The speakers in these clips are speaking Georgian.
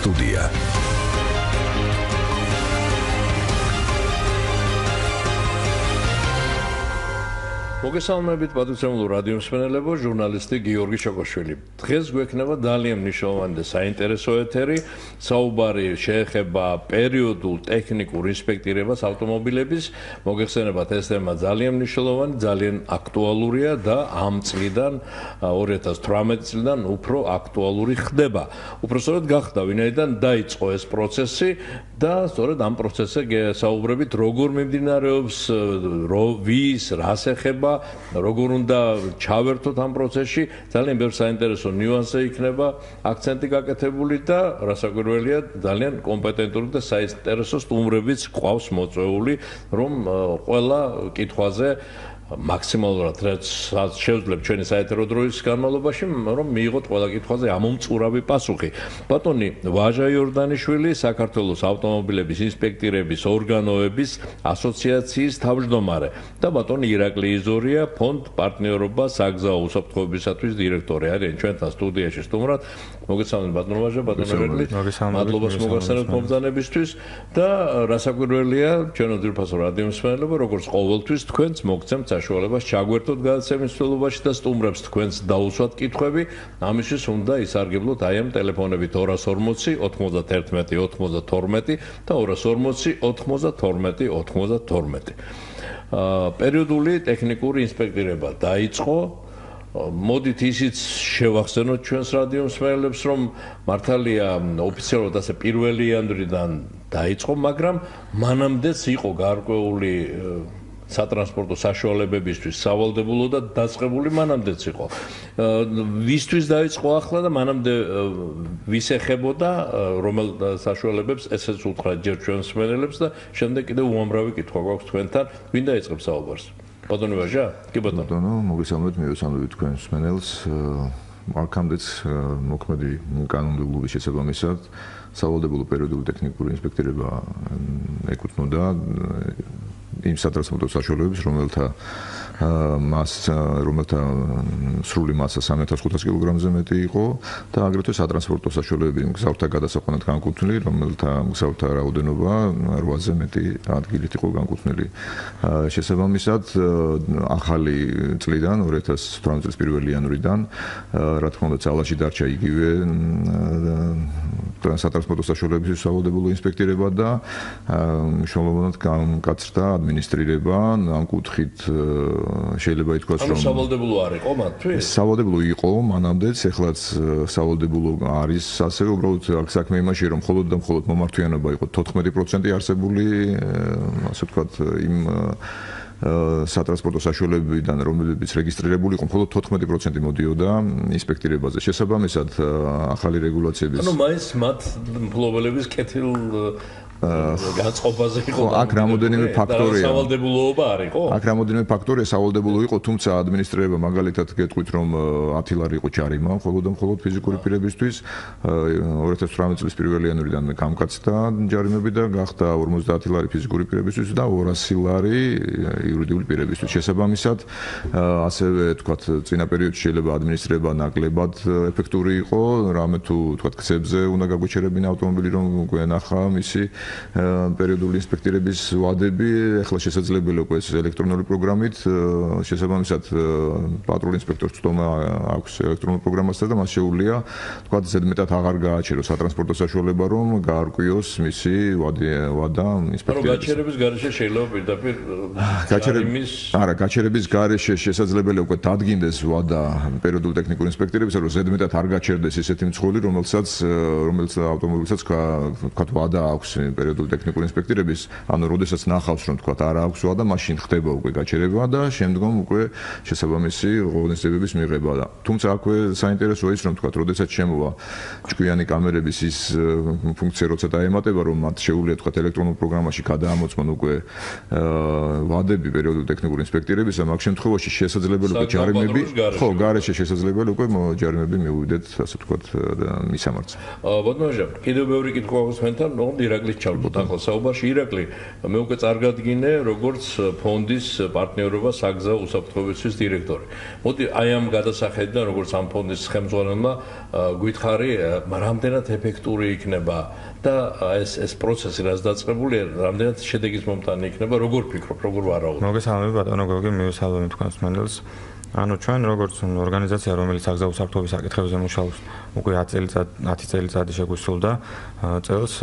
სტუდია. მოგესალმებით პატრიოტულ რადიო მსმენელებო, ჟურნალისტი გიორგი შოკოშვილი. დღეს გვექნება ძალიან მნიშვნელოვანი და საინტერესო ეთერი. საუბარი შეეხება პერიოდულ ტექნიკურ ინსპექტირებას ავტომობილების. მოგეხსენებათ, ეს თემა ძალიან მნიშვნელოვანი, ძალიან აქტუალურია და ამ წლიდან 2018 წლიდან უფრო აქტუალური ხდება. უпроსტად გახდა, ვინაიდან დაიწყო ეს პროცესი და სწორედ ამ პროცესზე საუბრებით, როგორ მიმდინარეობს, ვის, რას ეხება, როგორ უნდა ჩავერთოთ ამ პროცესში, ძალიან ბევრი საინტერესო ნიუანსი იქნება აქცენტი გაკეთებული და რასაკვირველია, ძალიან კომპეტენტური და საინტერესო სტუმრებიც ყავს მოწვეული, რომ ყველა კითხვაზე მაქსიმალურად რაც შეუძლებ ჩვენი საეთერო დროის განმავლობაში, რომ მიიღოთ ყველა კითხვაზე ამომწყურავი პასუხი. ბატონი ვაჟა იორდანიშვილი, საქართველოს ავტომობილების ინსპექტირების ორგანოების ასოციაციის თავმჯდომარე და ბატონი ირაკლი იზორია, ფონდ პარტნიორობა საგზაო უსაფრთხოებისათვის დიექტორი არიან ჩვენთან სტუდიაში სტუმრად. მოგესალმებით ბატონო ვაჟა, ბატონო ირაკლი. მადლობას მოგახსენებთ მომბრძანებისთვის და რასაკვირველია, ჩვენო ძირფასო რადიო მსმენელებო, როგორც ყოველთვის თქვენც მოგცემთ საშუალებას ჩაგვერთოთ გადაცემის მსვლელობაში და სტუმრებს თქვენს დაუსვათ კითხვები. ამისთვის უნდა ისარგებლოთ აი ამ ტელეფონებით 240 91 92 და 240 92 92. პერიოდული ტექნიკური ინსპექტირება დაიწყო. მოდით ისიც შევახსენოთ ჩვენს რადიო მსმენელებს, რომ მართალია ოფიციალურად ასე პირველი იანვრიდან დაიწყო, მაგრამ მანამდეც იყო გარკვეული სატრანსპორტო საშუალებებისთვის სავალდებულო და დაწყებული მანამდეც იყო. ვისთვის დაიწყო ახლა და მანამდე ვის ეხებოდა, რომელ საშუალებებს, ესეც უთხრათ ჯერ ჩვენს მსმენელებს და შემდეგ კიდევ უამრავი კითხვა გვაქვს თქვენთან. ვინ დაიწყებს საუბარს? ბატონო ვაჟა? კი ბატონო. ბატონო, მოგესალმებით, მივესალმებით თქვენს მსმენელს. აქამდეც მოქმედი კანონმდებლობის შესაბამისად სავალდებულო პერიოდული ტექნიკური ინსპექტირება ეკუთვნოდა იმ სატრანსპორტო საშუალებებს, რომელთა სრული მასა 3500 კილოგრამზე მეტი იყო და აგრეთვე სატრანსპორტო საშუალებები მგზავრთა გადასაყვანად განკუთვნილი, რომელთა მგზავრთა რაოდენობა 8-ზე მეტი ადგილით იყო განკუთვნილი. შესაბამისად, ახალი წლიდან 2018 წლის პირველი იანვრიდან, რა თქმა უნდა, ძალაში დარჩა იგივე სატრანსპორტო საშუალებების სავალდებულო ინსპექტირება და მნიშვნელოვნად გამკაცრდა ადმინისტრირება. ამ კუთხით შეიძლება ითქვას, რომ სავალდებულო არ იყო მათთვის? სავალდებულო იყო მანამდეც, ეხლაც სავალდებულო არის, ასევე უბრალოდ აქ საქმე იმაშია, რომ მხოლოდ და მხოლოდ მომართვიანობა იყო 14% არსებული, ასე ვთქვათ, იმ სატრანსპორტო საშუალებებიდან, რომლებიც რეგისტრირებული იყო, მხოლოდ 14% მოდიოდა ინსპექტირებაზე. შესაბამისად, ახალი რეგულაციების მაინც მათ მფლობელების კეთილ განწყობაზე იყო. აქ რამოდენიმე ფაქტორია. სავალდებულოობა არ იყო? აქ რამოდენიმე ფაქტორია სავალდებულო იყო, თუმცა ადმინისტრირება მაგალითად გეტყვით, რომ 10 ლარი იყო ჯარიმა, მხოლოდ და მხოლოდ ფიზიკური პირებისთვის. 2018 წლის პირველი იანვრიდან გამკაცდა ჯარიმები და გახდა 50 ლარი ფიზიკური პირებისთვის და 200 ლარი იურიდიული პირებისთვის. შესაბამისად, ასევე თქვათ, წინა პერიოდში შეიძლება ადმინისტრირება ნაკლებად ეფექტური იყო, რამე თუ თქვათ, გზებზე უნდა გაგვეჩერებინა ავტომობილი, რომ გვენახა მისი პერიოდული ინსპექტირების ვადები, ახლა შესაძლებელია უკვე ეს ელექტრონული პროგრამით, შესაბამისად პატრულ ინსპექტორს ცდომა აქვს ელექტრონულ პროგრამასთან და მას შეუძლია, თქვათ, ზედმეტად აღარ გააჩეროს სატრანსპორტო საშუალება, რომ გაარკვიოს მისი ვადა ინსპექტირების. გაჩერების გარეშე შეიძლება პირდაპირ გაჩერების გარეშე შესაძლებელია უკვე დადგინდეს ვადა პერიოდული ტექნიკური ინსპექტირების, რომ ზედმეტად არ გაჩერდეს ისეთი მცხვილი, რომელიც ავტომობილსაც თქვათ ვადა აქვს პერიოდული ტექნიკური ინსპექტირების, ანუ როდესაც ნახავს, რომ თქვათ არ აქვს ვადა, მაშინ ხდება უკვე გაჩერება და შემდგომ უკვე შესაბამისი ღონისძიებების მიღება და თუმცა აქვე საინტერესოა ის, რომ თქვათ, როდესაც შემოვა ჭკვიანი კამერების ის ფუნქცია, როცა დაემატება, რომ მათ შეუძლია თქვათ ელექტრონულ პროგრამაში გადაამოწმონ უკვე ვადები პერიოდული ტექნიკური ინსპექტირების, ამ შემთხვევაში შესაძლებელია უკვე ჯარიმები, ხო, გარეშე შესაძლებელია უკვე ჯარიმები მივიდეთ, ასე ვთქვათ, მისამართზე. ბატონო, კიდევ ბევრი კითხვა გვაქვს თქვენთან, ირაკლი ჩავდოთ ახლა საუბარში. ირაკლი, მე უკვე წარგადგინე როგორც ფონდის პარტნიორობა საგზაო უსაფრთხოებისთვის დიექტორი. მოდი აი ამ გადასახედიდან როგორც ამ ფონდის ხელმძღვანელმა გითხარი, რამდენად ეფექტური იქნება და ეს პროცესი რაც დაწყებულია, რამდენად შედეგის მომტანი იქნება, როგორ ფიქრობ, როგორ ვარაუდ? მოგესალმები ბატონო გოგი, მივესალმები თქვენს მენელს. ანუ ჩვენ როგორც ორგანიზაცია, რომელიც საგზაო უსაფრთხოების საკითხებზე მუშაობს, უკვე 10 წელიწადი შეგვისრულდა წელს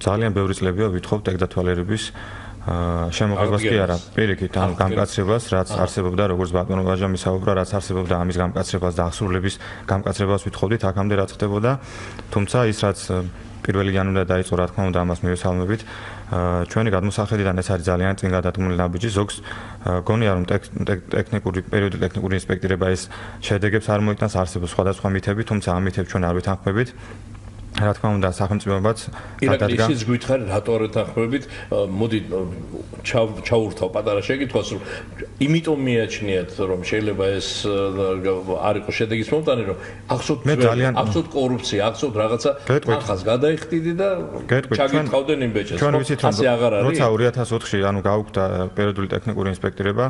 ძალიან ბევრი წლებია ვითხოვთ ტექდათვალიერების შემოღებას კი არა, პირიქით, ანუ გამკაცრებას, რაც არსებობდა, როგორც ბატონო ვაჟა მისაუბრა, რაც არსებობდა ამის გამკაცრებას და აღსრულების გამკაცრებას ვითხოვდით, აქამდე რაც ხდებოდა, თუმცა ის რაც პირველი იანვრიდან დაიწყო, რა თქმა უნდა, ამას მივესალმებით. ჩვენი გადმოსახედიდან ეს არის ძალიან წინ გადადგმული ნაბიჯი. ზოგს გონია რომ ტექნიკური პერიოდული ტექნიკური ინსპექტირება ეს შედეგებს არ მოიტანს, არსებობს სხვადასხვა მითები, თუმცა ამ მითებს ჩვენ არ ვითანხმებით. რა თქმა უნდა, სახელმწიფოებაც გადადგა. ისიც გითხარი, რატო არ ვითანხმებით? მოდი ჩაურთავ პატარა შეკითხვას, რომ იმიტომ მიაჩნიათ, რომ შეიძლება ეს არ იყოს შედეგის მომტანი, რომ ახსოვთ კორუფცია, ახსოვთ რაღაცა ახალს გადაიხდიდი და ჩაგიტყავდნენ იმ ბეჭედს. ასე აღარ არის. როცა 2004-ში ანუ გაუქმდა პერიოდული ტექნიკური ინსპექტირება,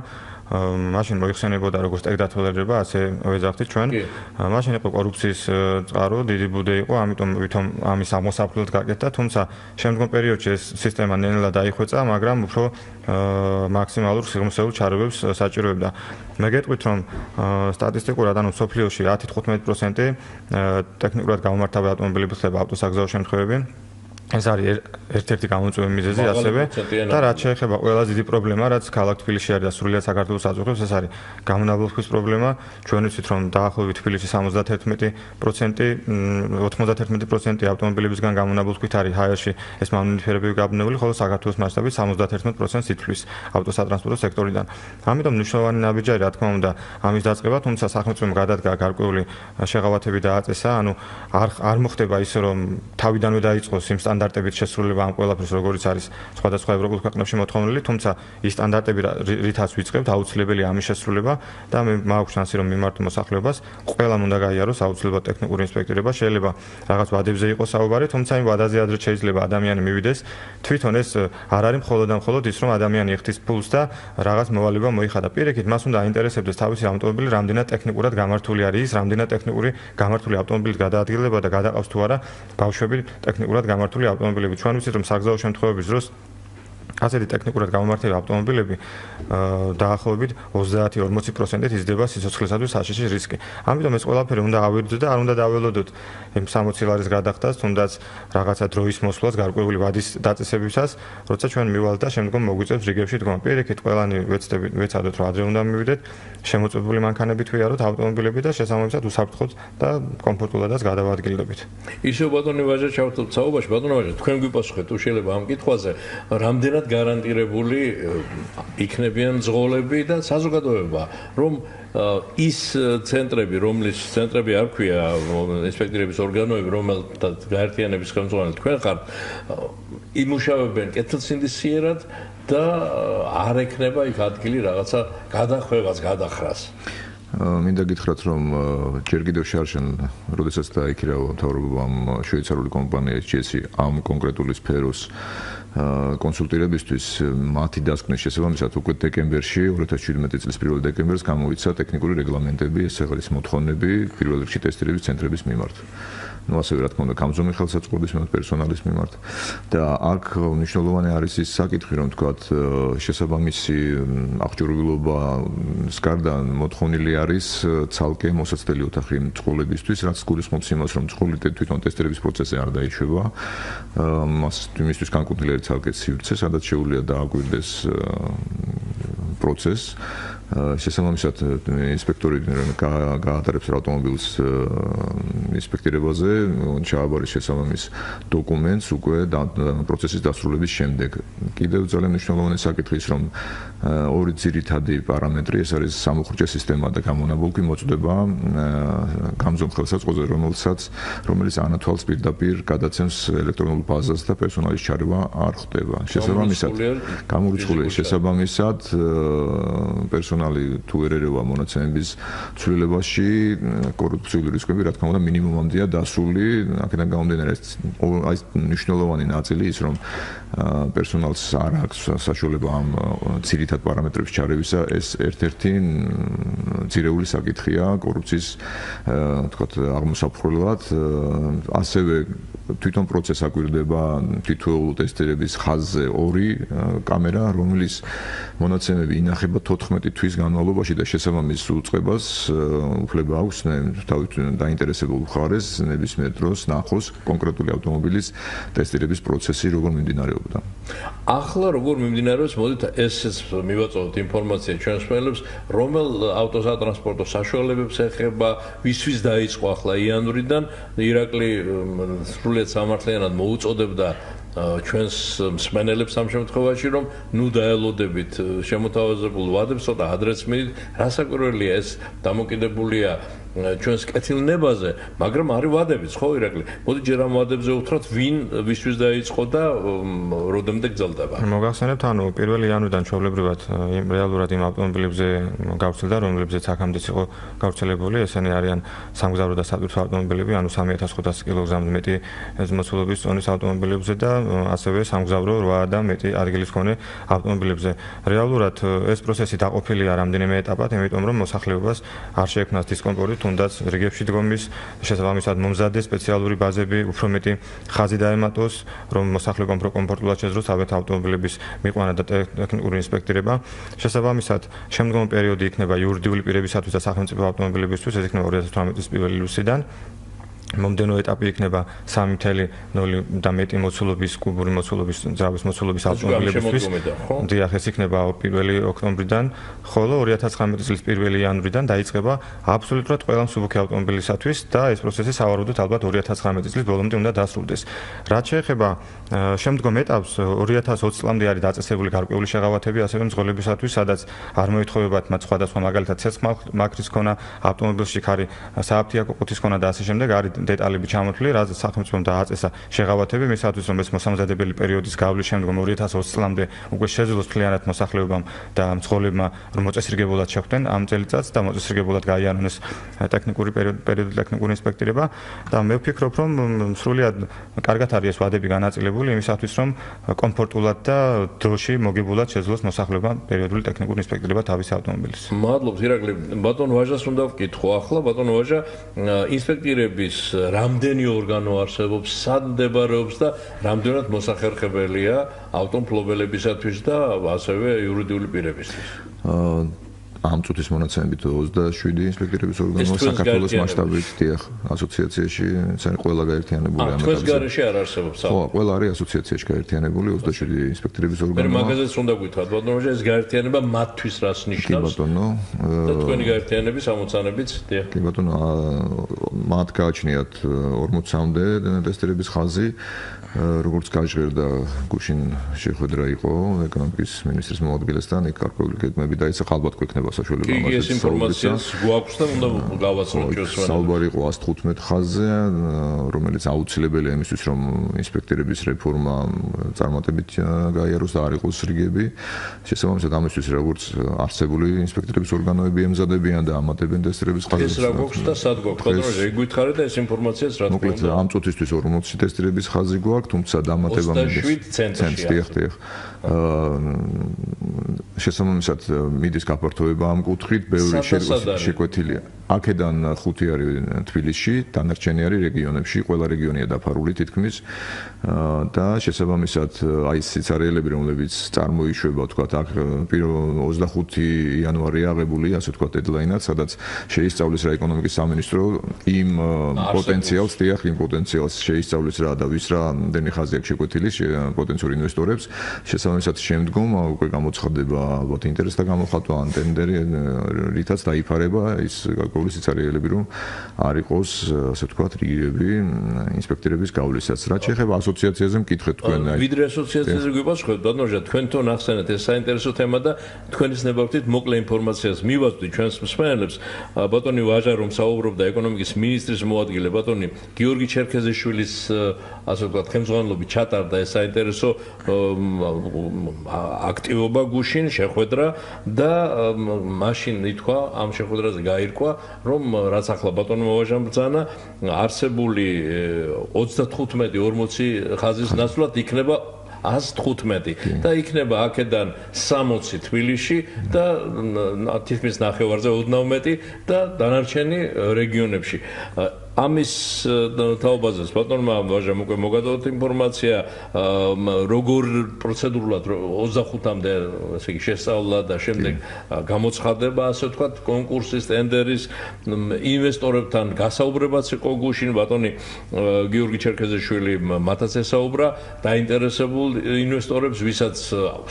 მაშინ მოიხსენებოდა როგორც ტექდათვალიერება, ასე ვეძახდით ჩვენ. მაშინ იყო კორუფციის წყარო, დიდი ბუდე იყო, ამიტომ ვითომ ამის ამოსაფლელად გაკეთდა, თუმცა შემდგომ პერიოდში ეს სისტემა ნელ-ნელა დაიხვეწა, მაგრამ უფრო მაქსიმალურ სიღრმისეულ ჩარევებს საჭიროებდა. მე გეტყვით, რომ სტატისტიკურად ანუ სოფლიოში 10-15% ტექნიკურად გამომართავი ავტომობილები ხდება ავტოსაგზაო შემთხვევები. ეს არის ერთ-ერთი გამოწვეული მიზეზი ასევე და რაც შეეხება ყველაზე დიდი პრობლემა, რაც ქალაქ თბილისში არის და სრულიად საქართველოს აწუხებს, ეს არის გამონაბოლქვის პრობლემა. ჩვენ ვიცით, რომ დაახლოებით თბილისში 91% ავტომობილებისგან გამონაბოლქვით არის ჰაერში ეს მავნებელები გაბნეული, ხოლო საქართველოს მასშტაბით 71%-ს ითვლის ავტოსატრანსპორტო სექტორიდან. ამიტომ მნიშვნელოვანი ნაბიჯი არის, რა თქმა უნდა, ამის დაწყება, თუმცა სახელმწიფომ გადადგა გარკვეული შეღავათები დააწესა, ანუ არ მოხდება ისე, რომ თავიდანვე დაიწყოს იმ სტანდარტებით შესრულება ამ ყველაფერს, როგორც არის სხვადასხვა ევროპულ ქვეყნებში მოთხოვნილი, თუმცა ის სტანდარტები, რითაც ვიწყებთ, აუცილებელი ამის შესრულება და მე მაქვს შანსი, რომ მიმართო მოსახლეობას, ყველამ უნდა გაიაროს აუცილებლად ტექნიკური ინსპექტირება, შეიძლება რაღაც ვადებზე იყოს საუბარი, თუმცა იმ ვადაზე ადრე შეიძლება ადამიანი მივიდეს, თვითონ ეს არ არის მხოლოდ ის, რომ ადამიანი იხდის ფულს და რაღაც მოვალება მოიხადა. პირიქით, მას უნდა აინტერესებდეს თავისი ავტომობილი რამდენად ტექნიკურად გამართული არის, რამდენად ტექნიკური გამართული ავტომობილის გადაადგილება და გადაყავს თუ არა ბავშვები ტექნიკურად გამართული ავტომობილები. ჩვენ ვიცით, რომ საგზაო შემთხვევების დროს ასეთი ტექნიკურად გამომართული ავტომობილები დაახლოებით 30-40%-ით იზრდება სიცოცხლესათვის საშიში რისკი. ამიტომ ეს ყველაფერი უნდა ავირდოთ და არ უნდა დაველოდოთ იმ 60 ლარის გადახდას, თუნდაც რაღაცა დროის მოსვლას გარკვეული ვადის დაწესებისას, როცა ჩვენ მივალთ და შემდგომ მოგვიწევს რიგებში დგომა. პირიქით, ყველანი ვეცადოთ, რომ ადრე უნდა მივიდეთ, შემოწმებული მანქანებით ვიაროთ ავტომობილები და შესაბამისად უსაფრთხოდ და კომფორტულადაც გადავადგილდებით. ისევ ბატონი ვაჟა ჩავთვალოთ საუბარში, ბატონო ვაჟა, თქვენ გვიპასუხეთ შეიძლება ამ კითხვაზე, რამდენად გარანტირებული იქნებიან მძღოლები და საზოგადოება, რომ ის ცენტრები, რომლის ცენტრები არ ქვია ინსპექტირების ორგანოები, რომელთაც გაერთიანების ხელმძღვანელი თქვენ ხართ, იმუშავებენ კეთილსინდისიერად და არ ექნება იქ ადგილი რაღაცა გადახვევას, გადახრას. მინდა გითხრათ, რომ ჯერ კიდევ შარშან, როდესაც დაიქირავა მთავრობამ შვეიცარიული კომპანია HGS ამ კონკრეტული სფეროს კონსულტირებისთვის მათი დასკვნის შესაბამისად უკვე დეკემბერში 2017 წლის 1 დეკემბერს გამოვიცა ტექნიკური რეგლამენტები, ეს არის მოთხოვნები პირველ რიგში ტესტირების ცენტრების მიმართ. ну ასევე რა თქმა უნდა გამზომი ხელსაწყობის მიმართ, პერსონალის მიმართ და აქ მნიშვნელოვანი არის ის საკითხი, რომ თქვათ შესაბამისი აღჭურვილობის გარდა მოთხოვნილი არის ცალკე მოსაცდელი ოთახი მწყოლებისთვის, რაც გულისხმობს იმას, რომ მწყობლი თვითონ ტესტირების პროცესზე არ დაიშვება, მას იმისთვის განკუთვნილი არის ცალკე სივრცე, სადაც შეუძლია დააკვირდეს პროცესს. შესაბამისად ინსპექტორი გაატარებს ავტომობილის ინსპექტირებაზე, ჩააბარის შესაბამის დოკუმენტს უკვე პროცესის დასრულების შემდეგ. კიდევ ძალიან მნიშვნელოვანი საკითხი ის, რომ ორი ძირითადი პარამეტრი, ეს არის სამუხრჯე სისტემა და გამონაბოლქვი მოწდება გამზომ ხელსაწყოზე, რომელიც ანათვალს პირდაპირ გადაცემს ელექტრონულ ბაზას და პერსონალის ჩარევა არ ხდება. შესაბამისად, გამორიცხულია შესაბამისად პერსონალის პერსონალი თუ ვერ ერევა მონაცემების ცვლილებაში, კორუფციული რისკები, რა თქმა უნდა, მინიმუმამდეა დასული. აქედან გამომდინარე, აი მნიშვნელოვანი ნაწილი ის, რომ პერსონალს არ აქვს საშუალება ამ ძირითად პარამეტრების ჩარევისა, ეს ერთ-ერთი ძირეული საკითხია კორუფციის თქვათ აღმოსაფხვრელად. ასევე თვითონ პროცესს აკვირდება თითოეულ ტესტირების ხაზზე 2 კამერა, რომლის მონაცემები ინახება 14 თვის განმავლობაში და შესაბამის უწყებას უფლება აქვს თავით დაინტერესებულ მხარეს ნებისმიერ დროს ნახოს კონკრეტული ავტომობილის ტესტირების პროცესი როგორ მიმდინარეობდა. ახლა როგორ მიმდინარეობს, მოდით ესეც მივაწოდოთ ინფორმაცია ჩვენს მსმენელებს, რომელ ავტოსატრანსპორტო საშუალებებს ეხება, ვისთვის დაიწყო ახლა იანვრიდან, ირაკლი სრულიად სამართლიანად მოუწოდებდა ჩვენს მსმენელებს ამ შემთხვევაში, რომ ნუ დაელოდებით შემოთავაზებულ ვადებს, ცოტა ადრეც მიდით, რასაკვირველია ეს დამოკიდებულია ჩვენს კეთილნებაზე, მაგრამ არის ვადებიც, ხო ირაკლი? მოდი ჯერ ამ ვადებზე უთხრათ, ვინ ვისთვის დაიწყო და როდემდე გრძელდება. მოგახსენებთ, ანუ პირველი იანვრიდან ჩვეულებრივად რეალურად იმ ავტომობილებზე გავრცელდა, რომლებზეც აქამდეც იყო გავრცელებული, ესენი არიან სამგზავრო და სატვირთო ავტომობილები, ანუ 3500 კილოგრამზე მეტი მოცულობის წონის ავტომობილებზე და ასევე სამგზავრო 8 და მეტი ადგილის მქონე ავტომობილებზე. რეალურად ეს პროცესი დაყოფილია რამდენიმე ეტაპად, იმიტომ რომ მოსახლეობას არ შეექმნას დისკომფორტი, თუნდაც რიგებში დგომის, შესაბამისად მომზადეს სპეციალური ბაზები, უფრო მეტი ხაზი დაემატოს, რომ მოსახლეობამ უფრო კომფორტულად შეძლოს ავეთ ავტომობილების მიყვანა და ტექნიკური ინსპექტირება. შესაბამისად, შემდგომი პერიოდი იქნება იურიდიული პირებისათვის და სახელმწიფო ავტომობილებისთვის, ეს იქნება 2018 წლის 1 ივლისიდან. მომდენო ეტაპი იქნება 3.0 და მეტი მოცულობის, კუბური მოცულობის, ძრავის მოცულობის ავტომობილებისთვის. დიახ, ეს იქნება 1 ოქტომბრიდან, ხოლო 2019 წლის 1 იანვრიდან დაიწყება აბსოლუტურად ყველა მსუბუქი ავტომობილისათვის და ეს პროცესი სავარაუდოდ ალბათ 2019 წლის ბოლომდე უნდა დასრულდეს. რაც შეეხება შემდგომ ეტაპს, 2020 წლამდე არის დაწესებული გარკვეული შეღავათები ასევე მძღოლებისათვის, სადაც არ მოითხოვებათ მათ სხვადასხვა მაგალითად ცეცხლმაქრის ქონა, ავტომობილში ხარი სააფთიაქო ყუთის ქონა და ასე შემდეგ არის დეტალები ჩამოთვლილი, რაც სახელმწიფომ დააწესა შეღავათები მისათვის, რომ ეს მოსამზადებელი პერიოდის გავლის შემდგომ 2020 წლამდე უკვე შეძლოს მთლიანად მოსახლეობამ და მძღოლებმა, რომ მოწესრიგებულად შეხვდნენ ამ წელიწადს და მოწესრიგებულად გაიარონ ეს პერიოდული ტექნიკური ინსპექტირება და მე ვფიქრობ, რომ სრულიად კარგად არის ეს ვადები განაწილებული იმისათვის, რომ კომფორტულად და დროში მოგებულად შეძლოს მოსახლეობამ პერიოდული ტექნიკური ინსპექტირება თავის ავტომობილის. მადლობთ ირაკლი. ბატონ ვაჟას უნდა ვკითხო ახლა, ბატონ ვაჟა, ინსპექტირების რამდენი ორგანო არსებობს, სად მდებარეობს და რამდენად მოსახერხებელია ავტომფლობელებისათვის და ასევე იურიდიული პირებისთვის? ამ წუთის მონაცემებით 27 ინსპექტირების ორგანოა საქართველოს მასშტაბით, დიახ, ასოციაციაში ყველა გაერთიანებული ამათგან. თქვენს გარეშე არ არსებობს? ხო, ყველა არის ასოციაციაში გაერთიანებული 27 ინსპექტირების ორგანოა. მე მაგაზეც უნდა გითხრათ, ბატონო, ეს გაერთიანება მათთვის რას ნიშნავს? კი ბატონო. და თქვენი გაერთიანების ამოცანებით, დიახ. კი ბატონო, მათ გააჩნიათ 40-მდე ტესტირების ხაზი. როგორც გაჟღერდა გუშინ შეხვედრა იყო ეკონომიკის ministris მოადგილესთან, იქ გარკვეული გეგმები დაიცა, ალბათ გვექნება საშუალება ამაზე. კი, ეს ინფორმაციას გვაქვს და უნდა გავაცნოთ ჩვენს მენელს. საუბარი იყო 115 ხაზზე, რომელიც აუცილებელია იმისთვის, რომ ინსპექტირების რეფორმა წარმატებით გაიაროს და არ იყოს რიგები. შესაბამისად ამისთვის როგორც არსებული ინსპექტირების ორგანოები ემზადებიან და ამატებენ ტესტირების ხაზებს. ეს რა გვაქვს და სად გვაქვს? ბატონო, შეგვითხრეთ და ეს ინფორმაციას რა თქმა უნდა. ამ წუთისთვის 40 ტესტირების ხაზი გვაქვს. თუმცა დამატება მიდის ცენტრში. დიახ. შესაბამისად მიდის გაფართოება ამ კუთხით, ბევრი შეკვეთილია. აქედან 5 არის თბილისში, დანარჩენი არის რეგიონებში, ყველა რეგიონია დაფარული თითქმის და შესაბამისად აი სიცარიელები, რომლებიც წარმოიშვება, თქვათ, აქ 25 იანვარია აღებული, ასე თქვათ, დედლაინად, სადაც შეისწავლის რა ეკონომიკის სამინისტრო იმ პოტენციალს, დიახ, იმ პოტენციალს შეისწავლის რა და ვის რა დენი ხაზი აქვს შეკვეთილი პოტენციურ ინვესტორებს. შესაბამისად შემდგომ უკვე გამოცხადდება ალბათ ინტერესთა გამოხატვა ან ტენდერი, რითაც დაიფარება ის განსხვავებული სიცარიელები რომ არ იყოს ასე ვთქვათ რიგები ინსპექტირების გავლისას. რაც შეეხება ასოციაციაზე მკითხეთ თქვენ ვიდრე ასოციაციაზე გვიპასუხებთ ბატონო თქვენ თვითონ ახსენეთ ეს საინტერესო თემა და თქვენის ნებართვით მოკლე ინფორმაციას მივაწვდით ჩვენს მსმენელებს ბატონი ვაჟა რომ საუბრობდა ეკონომიკის მინისტრის მოადგილე ბატონი გიორგი ჩერქეზიშვილის ასე ვთქვათ ხელმძღვანელობით ჩატარდა ეს საინტერესო აქტივობა გუშინ შეხვედრა და მაშინ ითქვა ამ შეხვედრაზე გაირკვა რომ რაც ახლა ბატონმა ვაჟამ ბრძანა არსებული 35-40 ხაზის ნაცვლად იქნება 115 და იქნება აქედან 60 თბილისში და თითქმის ნახევარზე ოდნავ მეტი და დანარჩენი რეგიონებში. ამის თაობაზე ბატონმა ვაჟამ უკვე მოგადოთ ინფორმაცია როგორ პროცედურულად 25-მდე ესე იგი შესწავლა და შემდეგ გამოცხადება ასე ვთქვათ კონკურსის ტენდერის ინვესტორებთან გასაუბრებაც იყო გუშინ ბატონი გიორგი ჩერქეზიშვილი მათაც ესაუბრა დაინტერესებულ ინვესტორებს ვისაც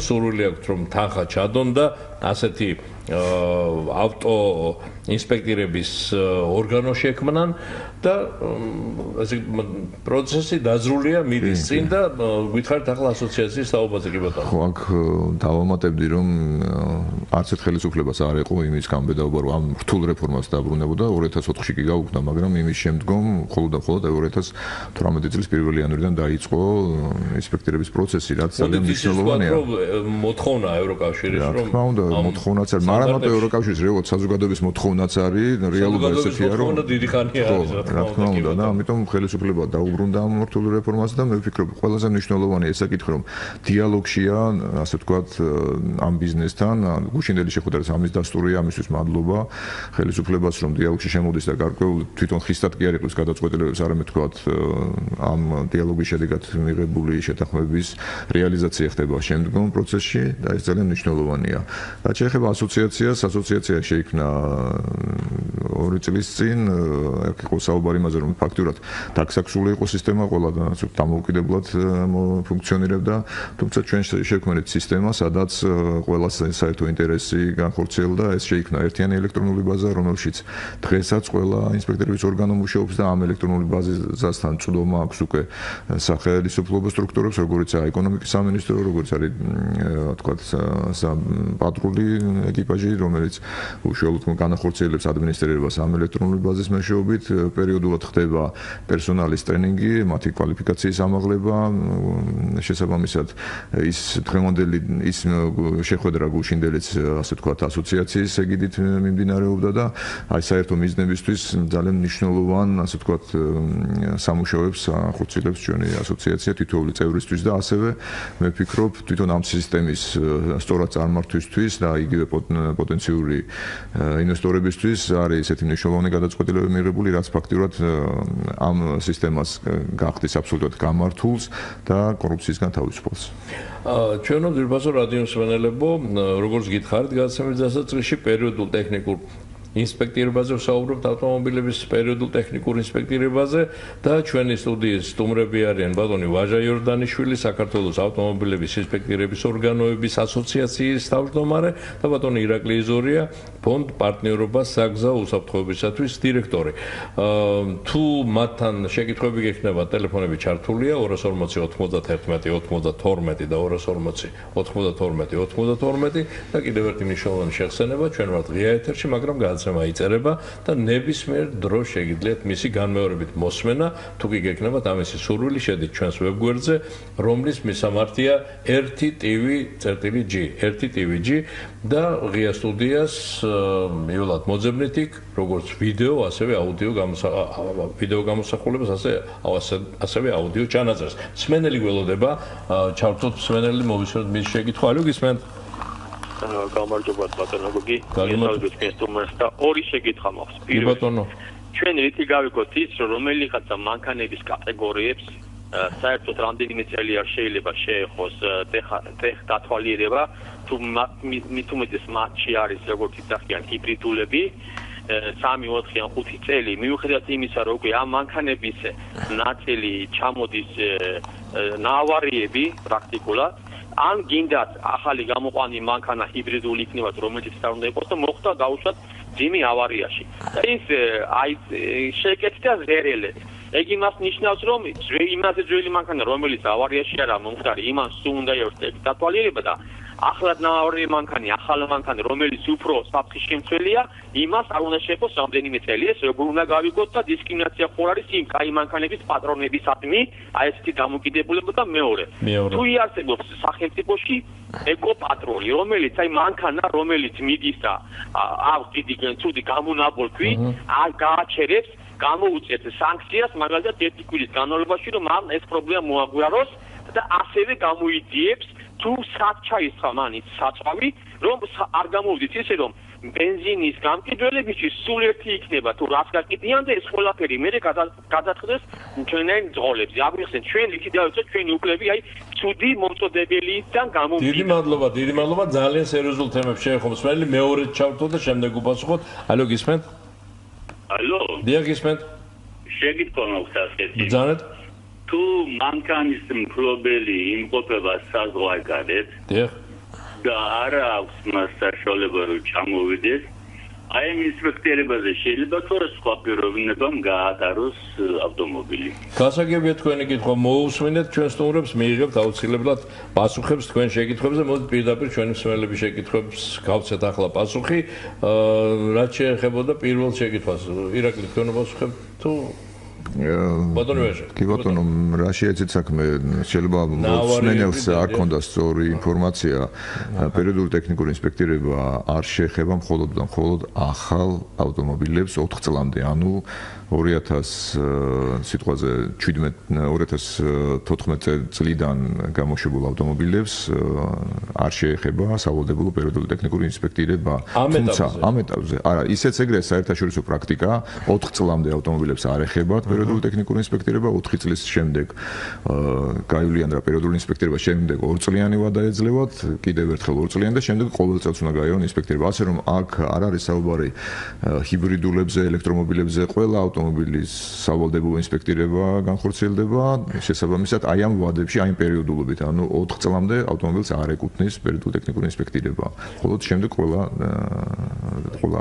სურვილი აქვთ რომ თანხა ჩადონ და ასეთი ავტო ინსპექტირების ორგანო შექმნან და ეს პროცესი დაძრულია მიდის წინ და გითხარით ახლა ასოციაციის თაობაზე კი ბატონო. ხო, აქ დავამატებდი რომ არც ერთ ხელისუფლებას არ ეყო იმის გამბედაობა რომ ამ რთულ რეფორმას დაბრუნებოდა 2004-ში კი გაუქმდა, მაგრამ იმის შემდგომ მხოლოდ 2018 წლის 1 იანვრიდან დაიწყო ინსპექტირების პროცესი, რაც ძალიან მნიშვნელოვანია. მოთხოვნა ევროკავშირის რომ მოთხოვნაც არის, მაგრამ მარტო ევროკავშირის როგორც საზოგადოების მოთხოვნაც არის, რეალობა ესეთია რომ დიდი ხანია არის რა თქმა უნდა და ამიტომ ხელისუფლება დაუბრუნდა ამ რთულ რეფორმას და მე ვფიქრობ ყველაზე მნიშვნელოვანია ეს საკითხი რომ დიალოგშია ასე ვთქვათ ამ ბიზნესთან გუშინდელი შეხვედრას ამის დასტურია ამისთვის მადლობა ხელისუფლებას რომ დიალოგში შემოდის და გარკვეულ თვითონ ხისტად კი არ იყოს გადაწყვეტილებებს არამედ ვთქვათ ამ დიალოგის შედეგად მიღებული შეთანხმების რეალიზაცია ხდება შემდგომ პროცესში და ეს ძალიან მნიშვნელოვანია. რაც შეეხება ასოციაციას, ასოციაცია შეიქმნა 2 წლის წინ, აქ იყო საუბარი იმაზე, რომ ფაქტურად დაქსაქსული იყო სისტემა, ყველა დამოუკიდებლად ფუნქციონირებდა, თუმცა ჩვენ შევქმნით სისტემა, სადაც ყველა საერთო ინტერესი განხორციელდა, ეს შეიქმნა ერთიანი ელექტრონული ბაზა, რომელშიც დღესაც ყველა ინსპექტირების ორგანო მუშაობს და ამ ელექტრონული ბაზისთან წვდომა აქვს უკვე სახელმწიფო სტრუქტურებს, როგორიც არის ეკონომიკის სამინისტრო, როგორიც არის თქვათ პატრული ეკიპაჟი, რომელიც უშუალოდ განახორციელებს ადმინისტრირებას ამ ელექტრონული ბაზის მეშვეობით, პერიოდულად ხდება პერსონალის ტრენინგი, მათი კვალიფიკაციის ამაღლება, შესაბამისად ის დღევანდელი ის შეხვედრა გუშინდელიც ასე ვთქვათ ასოციაციის ეგიდით მიმდინარეობდა და აი საერთო მიზნებისთვის ძალიან მნიშვნელოვან ასე ვთქვათ სამუშაოებს ახორციელებს ჩვენი ასოციაცია თითოეული წევრისთვის და ასევე მე ვფიქრობ თვითონ ამ სისტემის სწორად წარმართვისთვის და იგივე პოტენციური ინვესტორებისთვის არის ესეთი მნიშვნელოვანი გადაწყვეტილებები მიღებული, რაც ფაქტურად ამ სისტემას გახდის აბსოლუტურად გამართულს და კორუფციისგან თავისუფლს. ჩვენო ძირფასო რადიო მსმენელებო, როგორც გითხარით, გადაცემის დასაწყისში პერიოდულ ტექნიკურ ინსპექტირებაზე ვსაუბრობთ ავტომობილების პერიოდულ ტექნიკურ ინსპექტირებაზე და ჩვენი სტუდიის სტუმრები არიან ბატონი ვაჟა იორდანიშვილი, საქართველოს ავტომობილების ინსპექტირების ორგანოების ასოციაციის თავმჯდომარე და ბატონი ირაკლი იზორია, ფონდ პარტნიორობა საგზაო უსაფრთხოებისათვის დიექტორი. თუ მათთან შეკითხვები გექნება, ტელეფონები ჩართულია 240 91 92 და 240 92 92 და კიდევ ერთი მნიშვნელოვანი შეხსენება, ჩვენ ვართ ღია ეთერში, მაგრამ გადაცემა იწერება და ნებისმიერ დროს შეგიძლიათ მისი განმეორებით მოსმენა, თუ კი გექნებათ ამისი სურვილი, შედით ჩვენს ვებგვერდზე, რომლის მისამართია 1TV.g 1TV.g და ღია სტუდიას მიულად მოძებნით იქ, როგორც ვიდეო, ასევე აუდიო გამოსახულებას, ასევე აუდიო ჩანაწერს. მსმენელი გველოდება, ჩავთვალოთ მსმენელი, მოვისმენთ მის შეკითხვა. ალო გისმენთ? გამარჯობა ბატონო გოგი. გესალმებით გესტუმარს და ორი შეკითხვა მაქვს. ბატონო. ჩვენ რითი გავიგოთ ის, რომ რომელიღაცა მანქანების კატეგორიებს საერთოდ რამდენიმე წელი არ შეიძლება შეეხოს დათვალიერება, თუ მით უმეტეს მათში არის როგორც იცახიან ჰიბრიდულები 3-4 ან 5 წელი მიუხედავად იმისა, რომ უკვე ამ მანქანების ნაწილი ჩამოდის ნაავარიები პრაქტიკულად ან გინდათ ახალი გამოყვანი მანქანა ჰიბრიდული იქნებათ, რომელიც არ უნდა იყოს და მოხდა გაუშვათ ძიმი ავარიაში. და ის აი შეკეთდა ზერელეთ. ეგ იმას ნიშნავს, რომ იმაზე ძველი მანქანა, რომელიც ავარიაში არა მომხდარი, იმას სულ უნდა იორდეს დათვალიერება და ახლად ნავარული მანქანი, ახალი მანქანა, რომელიც უფრო საფრთხის შემცველია, იმას არ უნდა შეეყოს რამდენიმე წელი, ეს როგორ უნდა გავიგოთ და დისკრიმინაცია ხო არის იმ კაი მანქანების პატრონებისადმი, აი ესეთი დამოკიდებულება და მეორე. თუ იარსებობს სახელმწიფოში ეკოპატრონი, რომელიც აი მანქანა, რომელიც მიდის და აქვს დიდი ცუდი გამონაბოლქვი, არ გააჩერებს გამოუწევს სანქციას, მაგალითად ერთი კვირის განმავლობაში, რომ ამ ეს პრობლემა მოაგვიაროს და ასევე გამოიძიებს თუ საჩაისხა მანით საწვავი, რომ არ გამოვიდეს ისე რომ ბენზინის გამყიდველებისთვის სულ ერთი იქნება თუ რაც გაკიდიან და ეს ყველაფერი მე გადაწყდეს ჩვენային ძღოლებზე. აგვიხსენ ჩვენ იქით დავიცოთ ჩვენი უკლები აი ცუდი მომწოდებელიდან გამომდინარე. დიდი მადლობა, ძალიან სერიოზულ თემებს შეეხო მსმენელი, მეორედ ჩავთვალ და შემდეგ უპასუხოთ. ალო გისმენთ? ალო. დიახ გისმენთ. შეგიტყვა მაქვს ასეთი. ბრძანეთ. თუ მანქანის მფლობელი იმყოფება საზღვარგარეთ და არ აქვს მას საშუალება რომ ჩამოვიდეს, აი ამ ინსპექტირებაზე შეიძლება თუ რა სხვა პიროვნებამ გაატაროს ავტომობილი. გასაგებია თქვენი კითხვა, მოусმინეთ ჩვენ სტუმრებს, მიიღებთ აუცილებლად პასუხებს თქვენ შეკითხვებზე, მოდით პირდაპირ ჩვენი მსმენელების შეკითხვებს გავცეთ ახლა პასუხი. რაც შეეხებოდა პირველ შეკითხვას, ირაკლი თქვენ პასუხებთ თუ კი ბატონო, რა შეეცეთ საქმე, შეიძლება მსმენელს არ ქონდა სწორი ინფორმაცია, პერიოდული ტექნიკური ინსპექტირება არ შეეხება მხოლოდ და მხოლოდ ახალ ავტომობილებს 4 წლამდე, ანუ 2014 წლიდან გამოშვებულ ავტომობილებს არ შეეხება სავალდებულო პერიოდული ტექნიკური ინსპექტირება. თუმცა ამ ეტაპზე, არა, ისეც ეგრეა საერთაშორისო პრაქტიკა, 4 წლამდე ავტომობილებს არ ეხებათ პერიოდული ტექნიკური ინსპექტირება, 4 წლის შემდეგ გაივლიან რა პერიოდული ინსპექტირება, შემდეგ 2 წლიანი ვადა ეძლევათ, კიდევ ერთხელ 2 წლიანი და შემდეგ ყოველ წელს უნდა გაიარონ ინსპექტირება. ასე რომ აქ არ არის საუბარი ჰიბრიდულებზე, ელექტრომობილებზე, ყველა ავტომობილის სავალდებულო ინსპექტირება განხორციელდება შესაბამისად აი ამ ვადებში, აი ამ პერიოდულობით, ანუ 4 წლამდე ავტომობილს არ ეკუთვნის პერიოდული ტექნიკური ინსპექტირება. მხოლოდ შემდეგ ყველა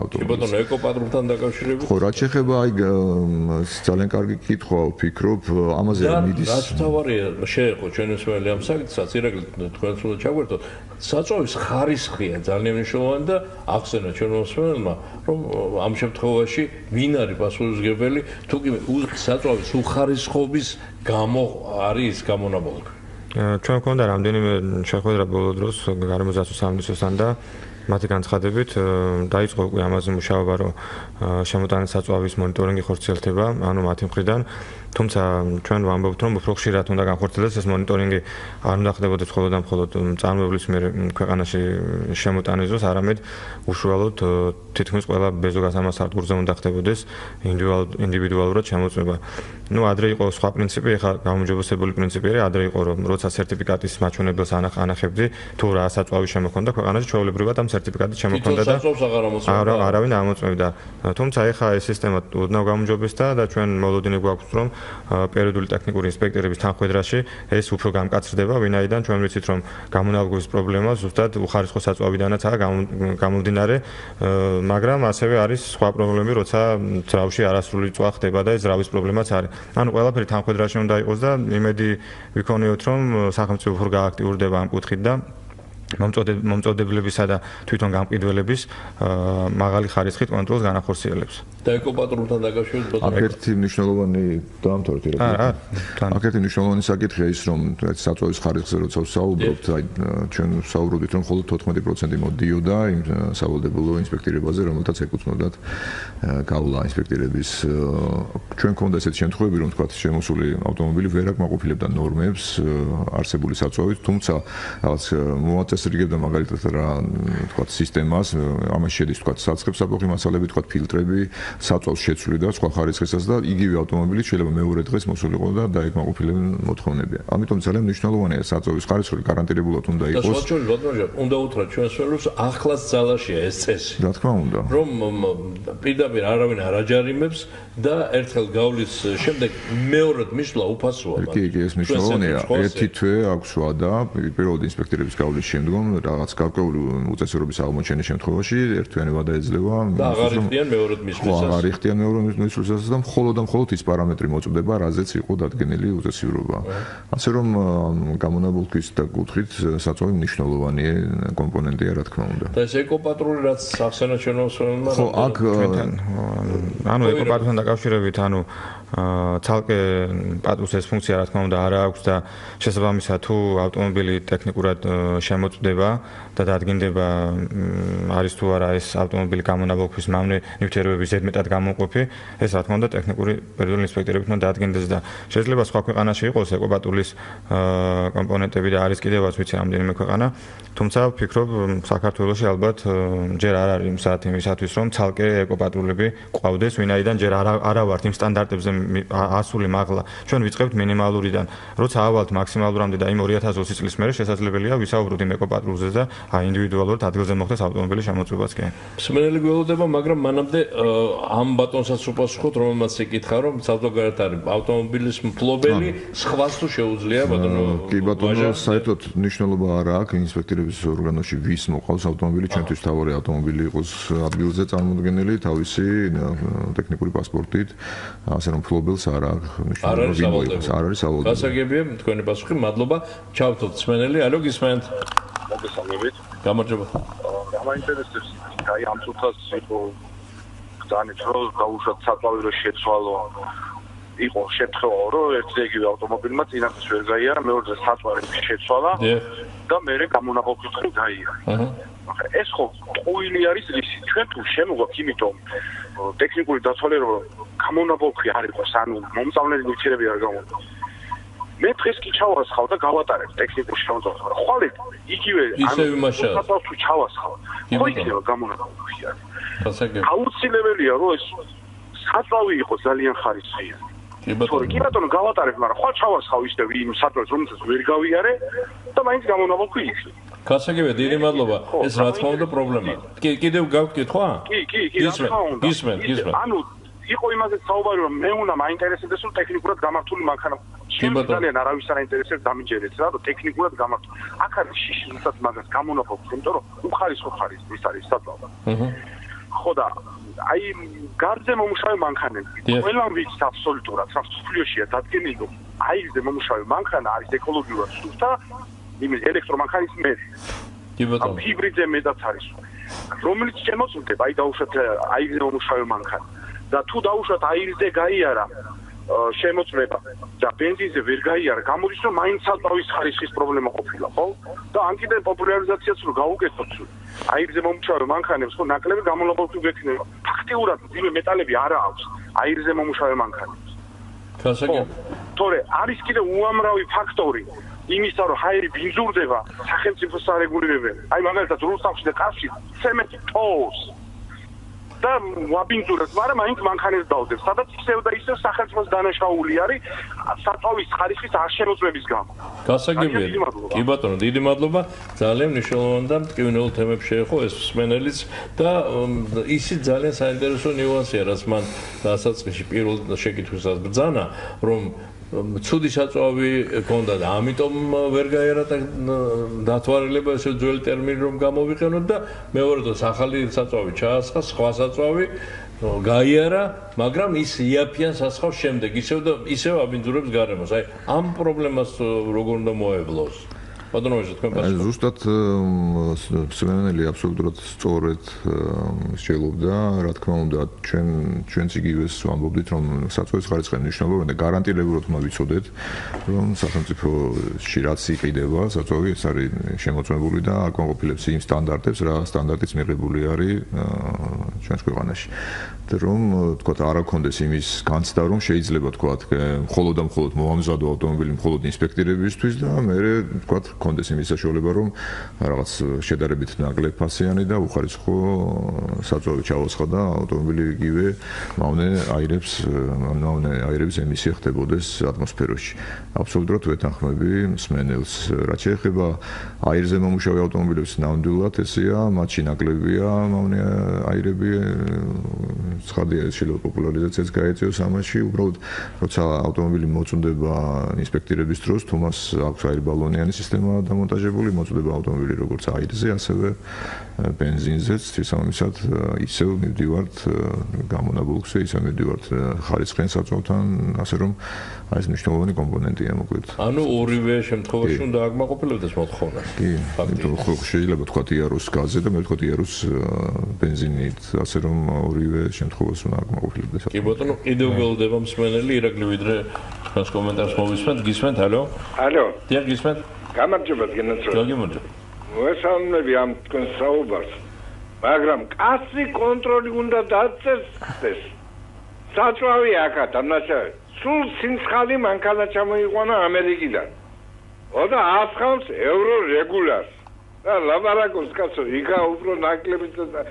ავტომობილს. კი ბატონო, ეკოპატრონთან დაკავშირებით. ხო, რაც შეეხება აი ძალიან კარგი კითხვა ვფიქრობ, ამაზე მიდის. რაც თავარია შეეხო ჩვენ მსმენელი ამ საკითხსაც, ირაკლი თქვენც უნდა ჩაგვერთოთ. საწვავის ხარისხია ძალიან მნიშვნელოვანი და ახსენა ჩვენ მსმენელმა, რომ ამ შემთხვევაში ვინ არის პასუხისმგებელი, თუ კი საწვავის უხარისხობის გამო არის გამონაბოლქვი. ჩვენ გვქონდა რამდენიმე შეხვედრა ბოლო დროს გარემოძაცვის სამინისტროსთან და მათი განცხადებით დაიწყო უკვე ამაზე მუშაობა, რომ შემოტანილი საწვავის მონიტორინგი ხორციელდება, ანუ მათი მხრიდან. თუმცა ჩვენ ვამბობთ, რომ უფრო ხშირად უნდა განხორციელდეს ეს მონიტორინგი, არ უნდა ხდებოდეს მხოლოდ და მხოლოდ წარმოებლის მიერ ქვეყანაში შემოტანის დროს, არამედ უშუალოდ თითქმის ყველა ბეზოგასამართ სადგურზე უნდა ხდებოდეს ინდივიდუალურად შემოწმება. ნუ ადრე იყო სხვა პრინციპი, ეხლა გამომჯობესებული პრინციპი არის, ადრე იყო, რომ როცა სერტიფიკატის მაჩვენებელს ანახებდი, თუ რა საწვავი შემოქონდა ქვეყანაში, ჩვეულებრივად ამ სერტიფიკატით შემოქონდა და არავინ არ ამოწმებდა. თუმცა ეხლა ეს სისტემა ოდნავ გამომჯობესდა და ჩვენ მოლოდინი გვაქვს, რომ პერიოდული ტექნიკური ინსპექტირების თანხმედრაში ეს უფრო გამკაცრდება, ვინაიდან ჩვენ ვიცით, რომ გამონაბოლქვის პრობლემა ზუსტად უხარისხო საწვავიდანაცაა გამომდინარე, მაგრამ ასევე არის სხვა პრობლემები, როცა ძრავში არასრული წვა ხდება და ეს ძრავის პრობლემაც არის. ანუ ყველაფერი თანხმედრაში უნდა იყოს და იმედი ვიქონიოთ, რომ სახელმწიფო უფრო გააქტიურდება ამ კუთხით და მომწოდებლებისა და თვითონ გამყიდველების მაღალი ხარისხით კონტროლს განახორციელებს. და ეკოპატრონთან დაკავშირებით აქ ერთი მნიშვნელოვანი დაამთავრეთ ირაკლი. აქ ერთი მნიშვნელოვანი საკითხია ის, რომ საწვავის ხარისხზე როცა ვსაუბრობთ, აი ჩვენ ვსაუბრობთ, რომ მხოლოდ 14% მოდიოდა იმ სავალდებულო ინსპექტირებაზე, რომელთაც ეკუთვნოდათ გავლა ინსპექტირების. ჩვენ გვქონდა ესეთი შემთხვევები, რომ თქვათ შემოსული ავტომობილი ვერ აკმაყოფილებდა ნორმებს არსებული საწვავით, თუმცა რაღაც მოაწესრიგებდა მაგალითად რა თქვათ სისტემას, ამაში შედის თქვათ საცხებს აპოყი მასალები, თქვათ ფილტრები, საწვავს შეცვლი და სხვა ხარისხისაც და იგივე ავტომობილი შეიძლება მეორე დღეს მოსულიყო და დაეკმაყოფილებენ მოთხოვნები. ამიტომ ძალიან მნიშვნელოვანია საწვავის ხარისხი გარანტირებულად უნდა იყოს. და სხვა უნდა უთხრათ ჩვენს ხელს ახლაც ძალაშია ეს წესი. რა თქმა უნდა. რომ პირდაპირ არავინ არ აჯარიმებს და ერთხელ გავლის შემდეგ მეორედ მისვლა უფასოა. კი, ეს მნიშვნელოვანია. ერთი თვე აქვს ვადა პირველი ინსპექტირების გავლის შემდგომ რაღაც გარკვეული უწესრიგობის აღმოჩენის შემთხვევაში ერთთვიანი ვადა ეძლევა. და აღარ იხდიან მეორედ მისვლისას. აღარ იხდიან მეორე მისვლისას და მხოლოდ ის პარამეტრი მოწმდება, რაზეც იყო დადგენილი უწესრიგობა. ასე რომ გამონაბოლქვის და კუთხით საწვავი მნიშვნელოვანი კომპონენტია, რა თქმა უნდა. და ეს ეკოპატრული რაც ახსენა ჩვენოსმა ხო, აქ ანუ ეკოპატრულთან დაკავშირებით, ანუ ცალკე პატრულს ეს ფუნქცია რა თქმა უნდა არ აქვს და შესაბამისად თუ ავტომობილი ტექნიკურად შემოწმდება და დადგინდება არის თუ არა ეს ავტომობილი გამონაბოლქვის მავნე ნივთიერებების ზედმეტად გამომყოფი, ეს რა თქმა უნდა ტექნიკური პერიოდული ინსპექტირებით უნდა დადგინდეს და შეიძლება სხვა ქვეყანაში იყოს ეკოპატრულის კომპონენტები და არის კიდევაც ვიცი რამდენიმე ქვეყანა, თუმცა ვფიქრობ საქართველოში ალბათ ჯერ არ არის მზად იმისათვის რომ ცალკე ეკოპატრულები ყავდეს, ვინაიდან ჯერ არა ვართ იმ სტანდარტებზე ასული მაღლა. ჩვენ ვიწყებთ მინიმალურიდან, როცა ავალთ მაქსიმალურამდე და იმ 2020 წლის მერე შესაძლებელია ვისაუბროთ იმ ეკოპატრულზე და ინდივიდუალურად ადგილზე მოხდეს ავტომობილის შემოწმებაც კი. მსმენელი გველოდება, მაგრამ მანამდე ამ ბატონსაც უპასუხოთ, რომელმაც ეკითხა, რომ საზოგადოებრივ არის ავტომობილის მფლობელი, სხვას თუ შეუძლია ბატონო. კი ბატონო, საერთოდ მნიშვნელობა არ აქვს ინსპექტირების ორგანოში ვის მოყავს ავტომობილი, ჩვენთვის თავი ავტომობილი იყოს ადგილზე წარმოდგენილი თავისი ტექნიკური პასპორტით, ასე რომ მფლობელს არ აქვს მნიშვნელობა. არ არის სავალდებულო. გასაგებია თქვენი პასუხი, მადლობა. ჩავთვალთ მსმენელი, ალო გისმენთ? მოგესალმებით. გამარჯობა. მაინტერესებს აი ამ წუთას იყო ძალიან რომ დაუშვათ საწვავი რომ შეცვალო. იყო შემთხვევა რომ ერთზე იგივე ავტომობილმა წინასწარ ვერ გაიარა, მეორეზე საწვავი შეცვალა და მერე გამონაბოლქვით გაიარა. ეს ხო ტყუილი არის რისი. ჩვენ თუ შემოგვაქვს, იმიტომ ტექნიკური დაცვალება გამონაბოლქვი არ იყოს, ანუ მომწავლელი ნივთიერები არ გამოდგა. მე დღეს კი ჩავასხავ და გავატარებ ტექნიკურ შემოწმებას, მაგრამ ხვალე იგივე საწვავს თუ ჩავასხავ. ხო იქნება გამონაბოლქვი არის. აუცილებელია რომ ეს საწვავი იყოს ძალიან ხარისხიანი. კი ბატონო გავატარებ, მაგრამ ხვალ ჩავასხავ ისევ იმ საწვავს, რომელსაც ვერ გავიარე და მაინც გამონაბოლქვი იქნება. გასაგებია, დიდი მადლობა. ეს რა თქმა უნდა პრობლემაა. კიდევ გაქვთ კითხვა? კი, რა თქმა უნდა. გისმენთ. ანუ იყო იმაზე საუბარი რომ მე უნდა მაინტერესებდეს რომ ტექნიკურად გამართული მანქანა ძალიან არავის არ აინტერესებს დამიჯერეთ რა რომ ტექნიკურად გამართული. აქ არის შიში უბრალოდ მაგას გამონაბოლქვი, იმიტომ რომ უხარისხო ის არის საწვავი. ხო და აი გარზე მომუშავე მანქანები ყველამ ვიცით აბსოლუტურად საფრთხეშია დადგენილი რომ აირზე მომუშავე მანქანა არის ეკოლოგიურად სუფთა იმის ელექტრომანქანის მერე. კი ბატონო. ჰიბრიდზე მეტად არის. რომელიც შემოწმდება აი დაუშვათ აირზე მომუშავე მანქანა და თუ დაუშვათ აირზე გაიარა შემოწმება და ბენზინზე ვერ გაიარა, გამოდის რომ მაინც საწვავის ხარისხის პრობლემა ყოფილა, ხო? და ან კიდე პოპულარიზაციაც რო გავუკეთოთ, აირზე მომუშავე მანქანებს ხო ნაკლები გამონაბოლქვი გვექნება. ფაქტიურად ძიმე მეტალები არა აქვს აირზე მომუშავე მანქანებს. გასაგებია. თორე არის კიდე უამრავი ფაქტორი იმისა, რომ ჰაერი ბინძურდება სახელმწიფოს არეგულირებელი. აი მაგალითად რუსთავში და კასში ცემენტი ტოვს და ვაბინძურებს, მაგრამ მაინც მანქანებს დავდებს, სადაც ისევ და ისევ სახელმწიფოს დანაშაული არის საწვავის ხარისხის არ შემოწმების გამო. გასაგებია. კი ბატონო, დიდი მადლობა. ძალიან მნიშვნელოვანი და მტკივნეულ თემებს შეეხო ეს მსმენელიც და ისიც ძალიან საინტერესო ნიუანსია, რაც მან დასაწყისში პირველ შეკითხვისას ბრძანა, რომ ცუდი საწვავი ჰქონდა და ამიტომ ვერ გაიარა დათვალიერება ესე ძველი ტერმინი რომ გამოვიყენოთ და მეორე დროს ახალი საწვავი ჩაასხა, სხვა საწვავი გაიარა, მაგრამ ის იაფიან სასხავს შემდეგ ისევ აბინძურებს გარემოს. აი ამ პრობლემას როგორ უნდა მოევლოს? ბატონო, თქვენ პასუხი. ზუსტად მსმენელი აბსოლუტურად სწორედ შეელობდა, რა თქმა უნდა, ჩვენც იგივეს ვამბობდით, რომ საწვავის ხარისხი მნიშვნელოვანია და გარანტირებულად უნდა ვიცოდეთ, რომ სახელმწიფოში რაც იყიდება, საწვავი ეს არის შემოწმებული და აკმაყოფილებს იმ სტანდარტებს, რა სტანდარტიც მიღებული არის ჩვენს ქვეყანაში. რომ თქვა არ აქონდეს იმის განცდა, რომ შეიძლება თქვა მხოლოდ და მხოლოდ მოამზადო ავტომობილი მხოლოდ ინსპექტირებისთვის და მე თქვა კონდეს იმის საშუალება, რომ რაღაც შედარებით ნაკლებ ფასიანი და უხარისხო საწვავი ჩაოსხა და ავტომობილი იგივე მავნე აირების ემისია ხდებოდეს ატმოსფეროში. აბსოლუტურად ვეთანხმები მსმენელს. რაც შეეხება აირზე მომუშავე ავტომობილებს, ნამდვილად ესეა, მათში ნაკლებია მავნე აირები, ცხადია ეს შეიძლება პოპულარიზაციაც გაეწევს ამაში, უბრალოდ როცა ავტომობილი მოწუნდება ინსპექტირების დროს, თუ მას აქვს აირბალონიანი სისტემა დამონტაჟებული, მოწუნდება ავტომობილი როგორც აირზე, ასევე ბენზინზეც, თვისამისად ისევ მივდივართ გამონაბოლქვზე, ისევ მივდივართ ხარისხიან საწვავთან, ასე რომ ეს მნიშვნელოვანი კომპონენტია მოკლედ. ანუ ორივე შემთხვევაში უნდა აკმაყოფილებდეს მოთხოვნა. კი, შეიძლება თქვა იაროს გაზზე და მე ვთქვა იაროს ბენზინით, ასე რომ ორივე შემთხვევაში უნდა აკმაყოფილებდეს. კი ბატონო, კიდევ გველდება მსმენელი ირაკლი ვიდრე თქვენს კომენტარს მოვისმენთ, გისმენთ, ალო? ალო. დიახ, გისმენთ. გამარჯობა გენაცრო. გაგიმარჯობა. მოგესალმები ამ თქვენს საუბარს. მაგრამ კაცი კონტროლი უნდა დაწესდეს. საწვავი აქა დამნაშავე. სულ სინცხალი მანქანა ჩამოიყვანა ამერიკიდან. და ასხამს ევრო რეგულარს. და ლაბარაკობს კაცო, იქა უფრო ნაკლებით და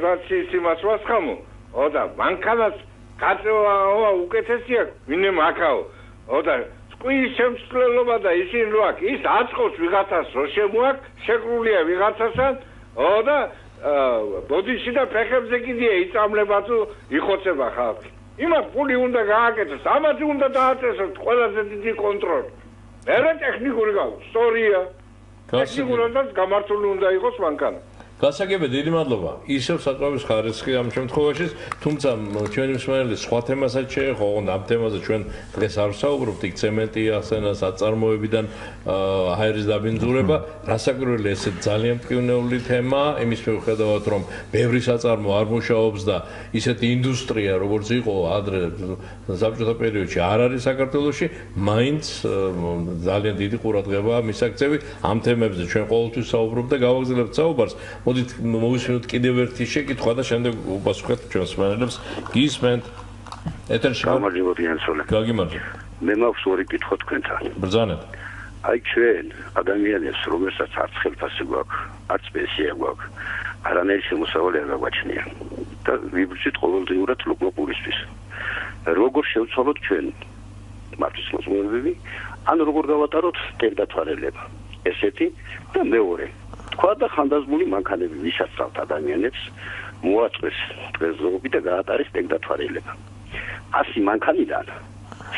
რაც იმას ვასხამო. და მანქანას კაცოა უკეთესია, ვინმე მაქაო. და წყვის შემცვლელობა და ისინი რო აქ ის აწყობს ვიღაცას რო შემოაქ, შეკრულია ვიღაცასთან, და ბოდიში და ფეხებზე კიდია იწამლება თუ იხოცება ხალხი. იმას ფული უნდა გააკეთოს, ამაზე უნდა დააწესოს ყველაზე დიდი კონტროლი. მერე ტექნიკური სწორია. ტექნიკურადაც გამართული უნდა იყოს მანქანა. გასაგებია, დიდი მადლობა. ისევ საწვავის ხარისხი ამ შემთხვევაში, თუმცა ჩვენი მსმენელი სხვა თემასაც შეეხო, ოღონდ ამ თემაზე ჩვენ დღეს არ ვსაუბრობთ, იქ ცემენტი ახსენა საწარმოებიდან აირის დაბინძურება, რასაკვირველია, ეს ძალიან მტკივნეული თემა, იმის მიუხედავად, რომ ბევრი საწარმო არ მუშაობს და ისეთი ინდუსტრია, როგორც იყო ადრე საბჭოთა პერიოდში, არ არის საქართველოში, მაინც ძალიან დიდი ყურადღებაა მისაქცევი ამ თემებზე. ჩვენ ყოველთვის საუბრობთ და გავაგრძელებთ საუბარს. მოდით მოვისმინოთ კიდევ ერთი შეკითხვა და შემდეგ უპასუხებთ ჩვენს მსმენელებს. გისმენთ. ეთერში. გაგიმარჯობა. მე მაქვს ორი კითხვა თქვენთან. ბრძანეთ. აი ჩვენ ადამიანებს, რომელსაც არც ხელფასი გვაქვს, არც პენსია გვაქვს, არანაირი შემოსავალი არ გაგვაჩნია. და ვიბრძვით ყოველდღიურად ლოკალურისთვის. როგორ შევცვალოთ ჩვენ მართვის მოძღვრებები, ან როგორ გავატაროთ ტექდათვალიერება. ესეთი და მეორე თქვა და ხანდაზმული მანქანები ვისაცავთ ადამიანებს მოაწყვეს დღესდღეობები და გაატარეს ტექდათვალიერება. 100 მანქანიდან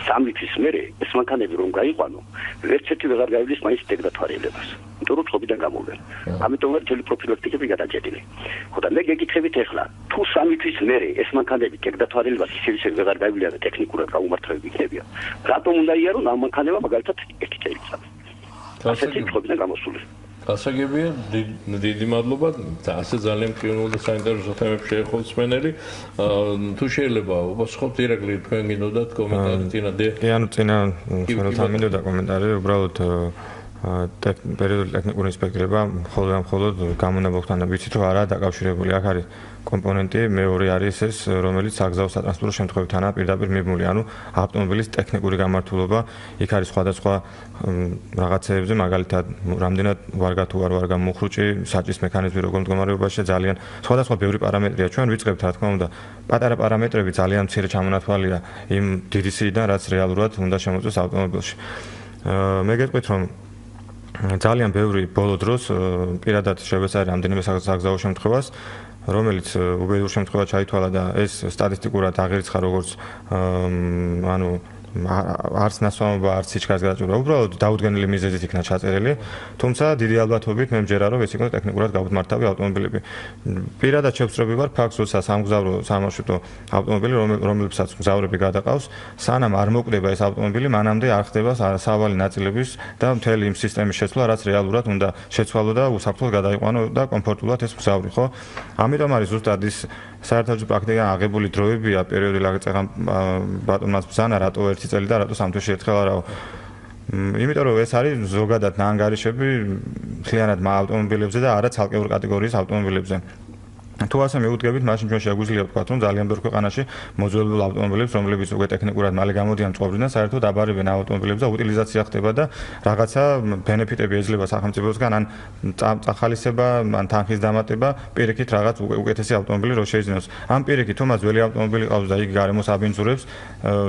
3 თვის მერე ეს მანქანები რომ გაიყვანო, ვერცერთი ვეღარ გაივლის მაინც ტექდათვალიერებას. იმიტომ რომ წყობიდან გამოვიდნენ. ამიტომ არის მთელი პროფილაქტიკები გადაჭედილი. ხო და მე გეკითხებით ახლა, თუ 3 თვის მერე ეს მანქანები ტექდათვალიერებას ისევ ვეღარ გაივლია და ტექნიკურად გაუმართლები იქნებიან, რატომ უნდა იარონ ამ მანქანებმა მაგალითად 1 წელიწად? ასეთი წყობიდან გამოსული. გასაგებია, დიდი მადლობა. ასე ძალიან მტკივნეულ და საინტერესო თემებს შეეხოთ მსმენელი. თუ შეიძლება უპასუხოთ ირაკლი, თქვენ გინდოდათ კომენტარი წინა დე? კი, ანუ წინა სულ მინდოდა კომენტარი, უბრალოდ პერიოდული ტექნიკური ინსპექტირება მხოლოდ გამონაბოლქვთან ვიცით რომ არაა დაკავშირებული. აქ არის კომპონენტი მეორე არის ეს, რომელიც საგზაო სატრანსპორტო შემთხვევებთანაა პირდაპირ მიბმული, ანუ ავტომობილის ტექნიკური გამართულობა, იქ არის სხვადასხვა რაღაცეებზე, მაგალითად, რამდენად ვარგა თუ არ ვარგა მუხრუჭი, საჭის მექანიზმი როგორ მდგომარეობაშია, ძალიან სხვადასხვა ბევრი პარამეტრია. ჩვენ ვიწყებთ, რა თქმა უნდა, პატარა პარამეტრები ძალიან მცირე ჩამონათვალია იმ დიდი სიიდან, რაც რეალურად უნდა შემოწმოს ავტომობილში. მე გეტყვით, რომ ძალიან ბევრი ბოლო დროს პირადად შევეცადე რამდენიმე საგზაო შემთხვევას, რომელიც უბედურ შემთხვევაში ჩაითვალა და ეს სტატისტიკურად აღერიცხა როგორც ანუ არც ნასვამობა, არც სიჩქარის გადაჭრა, უბრალოდ დაუდგენელი მიზეზით იქნა ჩაწერილი, თუმცა დიდი ალბათობით მე მჯერა რომ ეს იყო ტექნიკურად გაუთმართავი ავტომობილები. პირადად შევწრები ვარ ფაქტს, როცა სამგზავრო სამარშრუტო ავტომობილი, რომლებსაც მგზავრები გადაყავს, სანამ არ მოკვდება ეს ავტომობილი, მანამდე არ ხდება სავალი ნაწილების და მთელი იმ სისტემის შეცვლა, რაც რეალურად უნდა შეცვალო და უსაფრთხოდ გადაიყვანო და კომფორტულად ეს მგზავრი, ხო? ამიტომ არის ზუსტად ის საერთაშორისო პრაქტიკა აღებული დროებია პერიოდული აღწევა ბატონმაც ბრძანა რატო 1 წელი და რატო 3 თვეში ერთხელ არაო. იმიტომ რომ ეს არის ზოგადად ნაანგარიშები მთლიანად ავტომობილებზე და არა ცალკეულ კატეგორიის ავტომობილებზე. თუ ასე მიუდგებით, მაშინ ჩვენ შეგვიძლია ვთქვათ, რომ ძალიან ბევრ ქვეყანაში მოძველებულ ავტომობილებს, რომლებიც უკვე ტექნიკურად მალე გამოდიან წყობრიდან, საერთოდ აბარებენ ავტომობილებს და უტილიზაცია ხდება და რაღაცა ბენეფიტები ეძლევა სახელმწიფოსგან, ან წახალისება, ან თანხის დამატება, პირიქით რაღაც უკეთესი ავტომობილი რო შეიძინოს. ამ პირიქით, თუ მას ძველი ავტომობილი ყავს და იგი გარემოს აბინძურებს,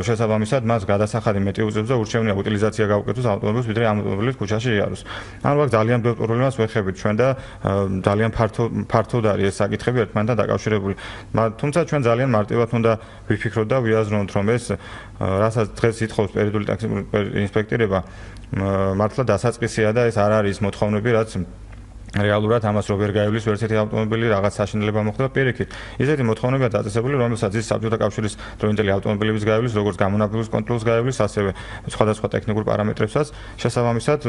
შესაბამისად მას გადასახადი მეტი უწევს და ურჩევნია უტილიზაცია გაუკეთოს ავტომობილს, ვიდრე ამ ავტომობილის ქუჩაში იაროს. ანუ აქ ძალიან ბევრ პრობლემას ვეხებით ჩვენ და ძალიან ფართოდ არის ეს საკითხები ერთმანეთთან დაკავშირებული. თუმცა ჩვენ ძალიან მარტივად უნდა ვიფიქროთ და ვიაზროთ, რომ ეს რასაც დღეს ითხოვს პერიოდული ინსპექტირება, მართლა დასაწყისია და ეს არ არის მოთხოვნები, რაც რეალურად ამას რო ვერ გაივლის ვერც ერთი ავტომობილი რაღაც საშინელება მოხდება პირიქით. ისეთი მოთხოვნებია დაწესებული, რომელსაც ის საბჭოთა კავშირის დროინდელი ავტომობილების გაივლის, როგორც გამონაბოლოს კონტროლის გაივლის, ასევე სხვადასხვა ტექნიკურ პარამეტრებსაც შესაბამისად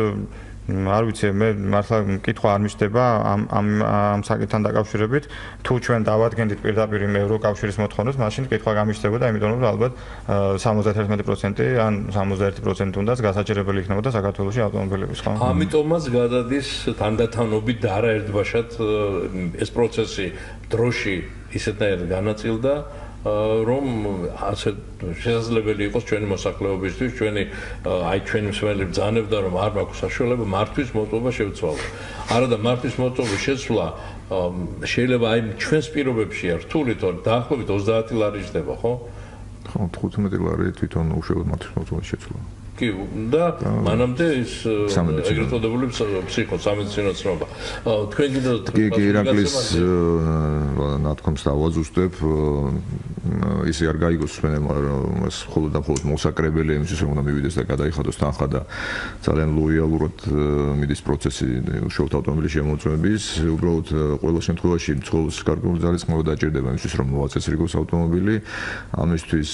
არ ვიცი, მე მართლა მკითხვა არ მიჩნდება ამ საკითხთან დაკავშირებით. თუ ჩვენ დავადგენდით პირდაპირ იმ ევროკავშირის მოთხოვნებს, მაშინ მკითხვა გამიჩნდებოდა, იმიტომ რომ ალბათ 71% ან 61% უნდაც გასაჭირებელი იქნებოდა საქართველოში ავტომობილების, ხო? ამიტომაც გადადის თანდათანობით და არაერთბაშად ეს პროცესი დროში ისეთნაირად განაწილდა, რომ ასე შესაძლებელი იყოს ჩვენი მოსახლეობისთვის, ჩვენი მსმენელი ბრძანებდა, რომ არ მაქვს საშუალება მართვის მოწვევა შევცვალო. არა და მართვის მოწვევის შეცვლა შეიძლება ჩვენს პირობებშია რთული, თორე დაახლოებით 30 ლარი ჯდება, ხო? ხო, 15 ლარი თვითონ უშუალოდ მართვის მოწვევის შეცვლა. კი, და მანამდე ის ეგრეთ წოდებული სამედიცინო ცნობა. თქვენ კიდე ირაკლის ნათქვამს დავაზუსტებ, ისე არ გაიგოს მსმენელმა, რომ ეს მხოლოდ და მხოლოდ მოსაკრებელი იმისთვის, რომ უნდა მივიდეს და გადაიხადოს თანხა და ძალიან ლოიალურად მიდის პროცესი უშუალოდ ავტომობილის შემოწმების. უბრალოდ ყველა შემთხვევაში მცხოვრის გარკვეული ძალისხმევა დაჭირდება იმისთვის, რომ მოაწესრიგოს ავტომობილი. ამისთვის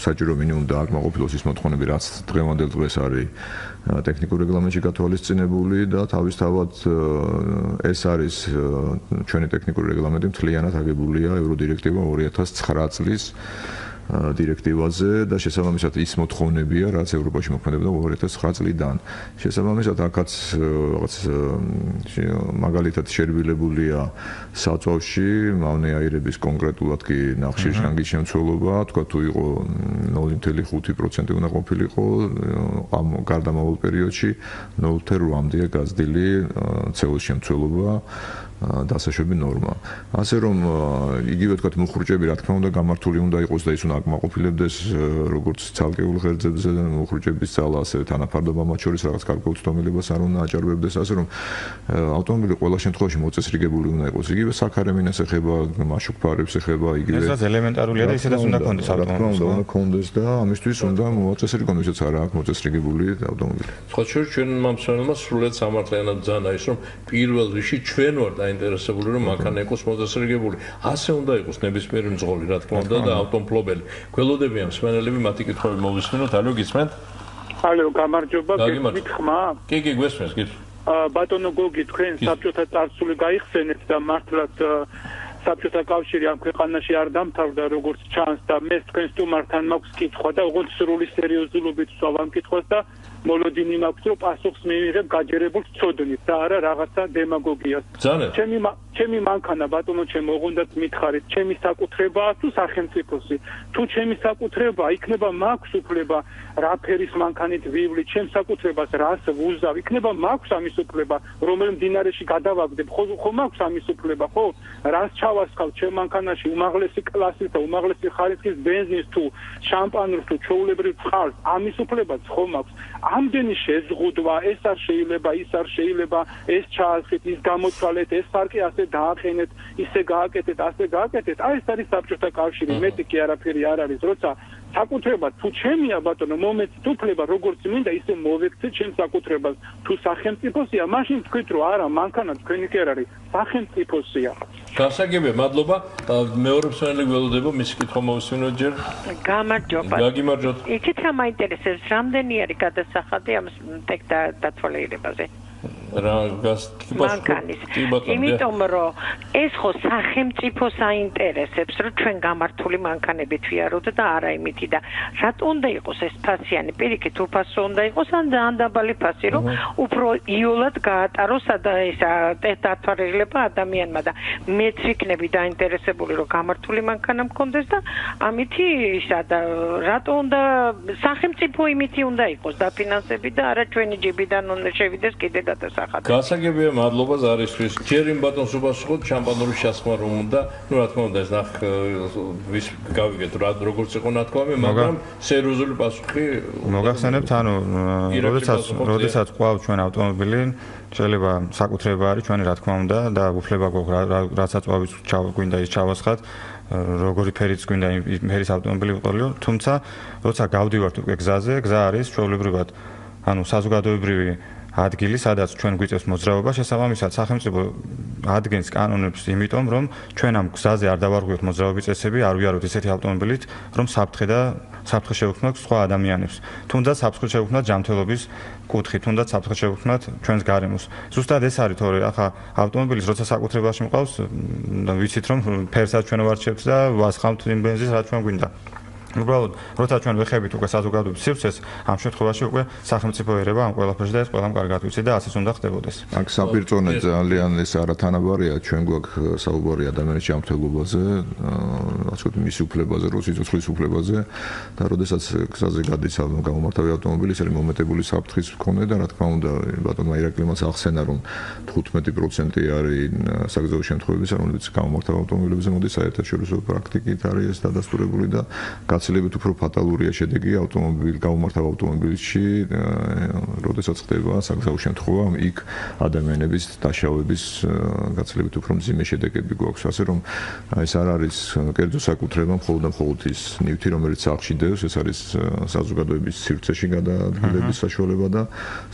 საჭირო მინიმუმ დააკმაყოფილოს ის მოთხოვნები, რაც დღევანდელ დღეს არის ტექნიკურ რეგლამენტში გათვალისწინებული და თავისთავად ეს არის ჩვენი ტექნიკური რეგლამენტი მთლიანად აგებულია ევროდირექტივა 2009 წლის დირექტივაზე და შესაბამისად ის მოთხოვნებია, რაც ევროპაში მოქმედებდა 2009 წლიდან. შესაბამისად აქაც რაღაც მაგალითად შერბილებულია საწვავში მავნე აირების კონკრეტულად კი ნახშირშანგის შემცველობა, თქვა თუ იყო 0.5% უნდა ყოფილიყო ამ გარდამავალ პერიოდში 0.8-ია გაზრდილი CO2-ის შემცველობა დასაშვები ნორმა. ასე რომ იგივე თქვათ მუხრუჭები რა თქმა უნდა გამართული უნდა იყოს და ის უნდა აკმაყოფილებდეს როგორც ცალკეულ ღერძებზე მუხრუჭების ძალა, ასევე თანაფარდობა მათ შორის რაღაც გარკვეულ ცდომილებას არ უნდა აჭარბებდეს, ასე რომ ავტომობილი ყველა შემთხვევაში მოწესრიგებული უნდა იყოს. იგივე საქარემინას ეხება, მაშუქფარებს ეხება, იგივე ესაც ელემენტარულია და ისედაც უნდა კონდეს ავტომობილი. უნდა კონდეს და ამისთვის უნდა მოაწესრიგონ, ვისაც არ აქვს მოწესრიგებული ავტომობილი. სხვა შორის ჩვენ მომსვენელმა სრულიად სამართლიანად ბრძანა ის, რომ პირველ რიგში ჩვენ ვართ დაინტერესებული, რომ მანქანა იყოს მოწესრიგებული. ასე უნდა იყოს ნებისმიერი მძღოლი, რა თქმა უნდა, და ავტომფლობელი. გველოდებიან მსმენელები, მათი კითხვები მოვისმინოთ. ალო, გისმენთ? ალო, გამარჯობა, გესმით ხმა? კი, გვესმენთ, გითხრათ. ბატონო გოგი, თქვენ საბჭოთა წარსული გაიხსენეთ და მართლაც საბჭოთა კავშირი ამ ქვეყანაში არ დამთავრდა, როგორც ჩანს და მე თქვენ სტუმართან მაქვს კითხვა და ოღონდ სრული სერიოზულობით ვსვამ ამ კითხვას და მოლოდინი მაქვს, რომ პასუხს მივიღებ გაჯერებულ ცოდნით და არა რაღაცა დემაგოგიას. ჩემი მანქანა, ბატონო, ჩემო, ოღონდაც მითხარით, ჩემი საკუთრებაა თუ სახელმწიფოსი? თუ ჩემი საკუთრებაა, იქნება მაქვს უფლება რა ფერის მანქანით ვივლი, ჩემს საკუთრებას რას ვუზავ, იქნება მაქვს ამის უფლება, რომელ მდინარეში გადავაგდებ, ხო მაქვს ამის უფლება, ხო? რას ჩავასხავ ჩემ მანქანაში, უმაღლესი კლასის და უმაღლესი ხარისხის ბენზინს თუ შამპანურს თუ ჩვეულებრივ წყალს, ამის უფლებაც ხო მაქვს? ამდენი შეზღუდვა, ეს არ შეიძლება, ის არ შეიძლება, ეს ჩაასხით, ის გამოცვალეთ, ეს ფარკი ასე დააყენეთ, ისე გააკეთეთ, ასე გააკეთეთ. აი ეს არის საბჭოთა კავშირი, მეტი კი არაფერი არ არის, როცა საკუთრება თუ ჩემია, ბატონო, მომეცით უფლება, როგორც მინდა, ისე მოვექცე ჩემს საკუთრებას. თუ სახელმწიფოსია, მაშინ თქვით, რომ არა, მანქანა თქვენი კი არ არის, სახელმწიფოსია. გასაგებია, მადლობა. მეორე მსმენელი გველოდება, მისი კითხვა მოვისმინოთ ჯერ. გამარჯობა. გაგიმარჯოთ. იქით რა მაინტერესებს, რამდენი არის გადასახადი ამ ტექ დათვალიერებაზე? მანქანის. იმიტომ რომ ეს ხო სახელმწიფოს აინტერესებს, რომ ჩვენ გამართული მანქანებით ვიაროთ და არა იმითი და რატო უნდა იყოს ეს ფასიანი, პირიქით უფასო უნდა იყოს ან დაბალი ფასი, რომ უფრო იოლად გაატაროს დათვალიერება ადამიანმა და მეც ვიქნები დაინტერესებული, რომ გამართული მანქანა მქონდეს და ამითი რატო უნდა სახელმწიფო იმითი უნდა იყოს დაფინანსები და არა ჩვენი ჯიბიდან უნდა შევიდეს კიდე გადასახადი. გასაგებია, მადლობა ზარისთვის. ჯერ იმ ბატონს უპასუხოთ შამპანური შესხმა რომ უნდა, რა თქმა უნდა ეს ვის გავიგეთ როგორც იყო ნათქვამი, მაგრამ სერიოზული პასუხი მოგახსენებთ, როდესაც ყავს ჩვენ ავტომობილი, შეიძლება საკუთრება არის ჩვენი რა თქმა უნდა და უფლება გვაქვს რასაც გვინდა ის ჩავასხათ. როგორი ფერიც გვინდა ფერის ავტომობილი ვიყოლიო, თუმცა როცა გავდივართ უკვე გზაზე, გზა არის ჩვეულებრივად, საზოგადოებრივი ადგილი, სადაც ჩვენ გვიწევს მოძრაობა, შესაბამისად სახელმწიფო ადგენს კანონებს, იმიტომ რომ ჩვენ ამ გზაზე არ დავარღვიოთ მოძრაობის წესები, არ ვიაროთ ისეთი ავტომობილით, რომ საფრთხე შევქმნათ სხვა ადამიანებს. თუნდაც საფრთხე შევქმნათ ჯანმრთელობის კუთხით, თუნდაც საფრთხე შევქმნათ ჩვენს გარემოს. ზუსტად ეს არის, თორე ახლა ავტომობილის როცა საკუთრებაში მყავს, ვიცით რომ ფერსაც ჩვენ ვარჩევთ და ვასხამთ იმ ბენზინს, რაც ჩვენ გვინდა. უბრალოდ, როცა ჩვენ ვეხებით უკვე საზოგადოების სივრცეს, ამ შემთხვევაში უკვე სახელმწიფო ერება ამ ყველაფერში და ეს ყველამ კარგად ვიცით და ასეც უნდა ხდებოდეს. აქ საპირწონე ძალიან ეს არათანაბარია, ჩვენ გვაქვს საუბარი ადამიანის ჯანმრთელობაზე, ასე ვთქვათ, მის უფლებაზე, რო სიცოცხლის უფლებაზე და როდესაც გზაზე გადის გამომართავი ავტომობილი, ეს არის მომეტებული საფრთხის მქონე და რა თქმა უნდა, ბატონმა ირაკლიმაც ახსენა, რომ 15% არის საგზაო შემთხვევების, რომელიც გამომართავ ავტომობილებზე მოდის საერთაშორისო პრაქტიკით არის ეს დადასტურებული და გაცილებით უფრო ფატალურია შედეგი გამომართავ ავტომობილში, როდესაც ხდება საგზაო შემთხვევა, იქ ადამიანების დაშავების გაცილებით უფრო მძიმე შედეგები გვაქვს, ასე რომ ეს არ არის კერძო საკუთრება, მხოლოდ ის ნივთი, რომელიც სახლში დევს, ეს არის საზოგადოების სივრცეში გადაადგილების საშუალება და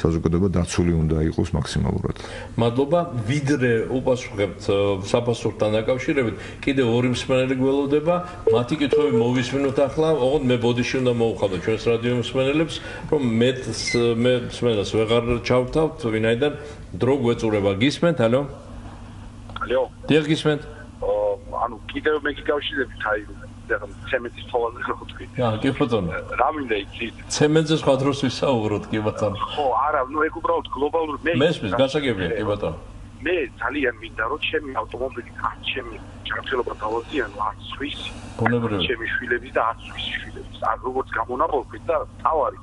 საზოგადოება დაცული უნდა იყოს მაქსიმალურად. მადლობა, ვიდრე უპასუხებთ საფასურთან დაკავშირებით, კიდევ ორი მსმენელი გველოდება, მათი კითხვები მოვისმინოთ ახლა, ოღონდ მე ბოდიში უნდა მოვუხადო ჩვენს რადიო მსმენელებს, რომ მე მსმენელს ვეღარ ჩავთავთ, ვინაიდან დრო გვეწურება. გისმენთ, ალო? ალო? დიახ, გისმენთ. კიდევ მე გიკავშირებით, ცემენტის თვალზე ხო თქვი. კი ბატონო. რა მინდა იცით? ცემენტზე სხვა დროს ვისაუბროთ, კი ბატონო. ხო, არა, ეგ უბრალოდ გლობალურ მესმის, გასაგებია, კი ბატონო. მე ძალიან მინდა რომ ჩემი ავტომობილი არც ჩემი ჯანმრთელობა დავაზიანო, არც სვისი. ჩემი შვილების და არც სვისი შვილების. როგორც გამონაბოლქვით და თავარი.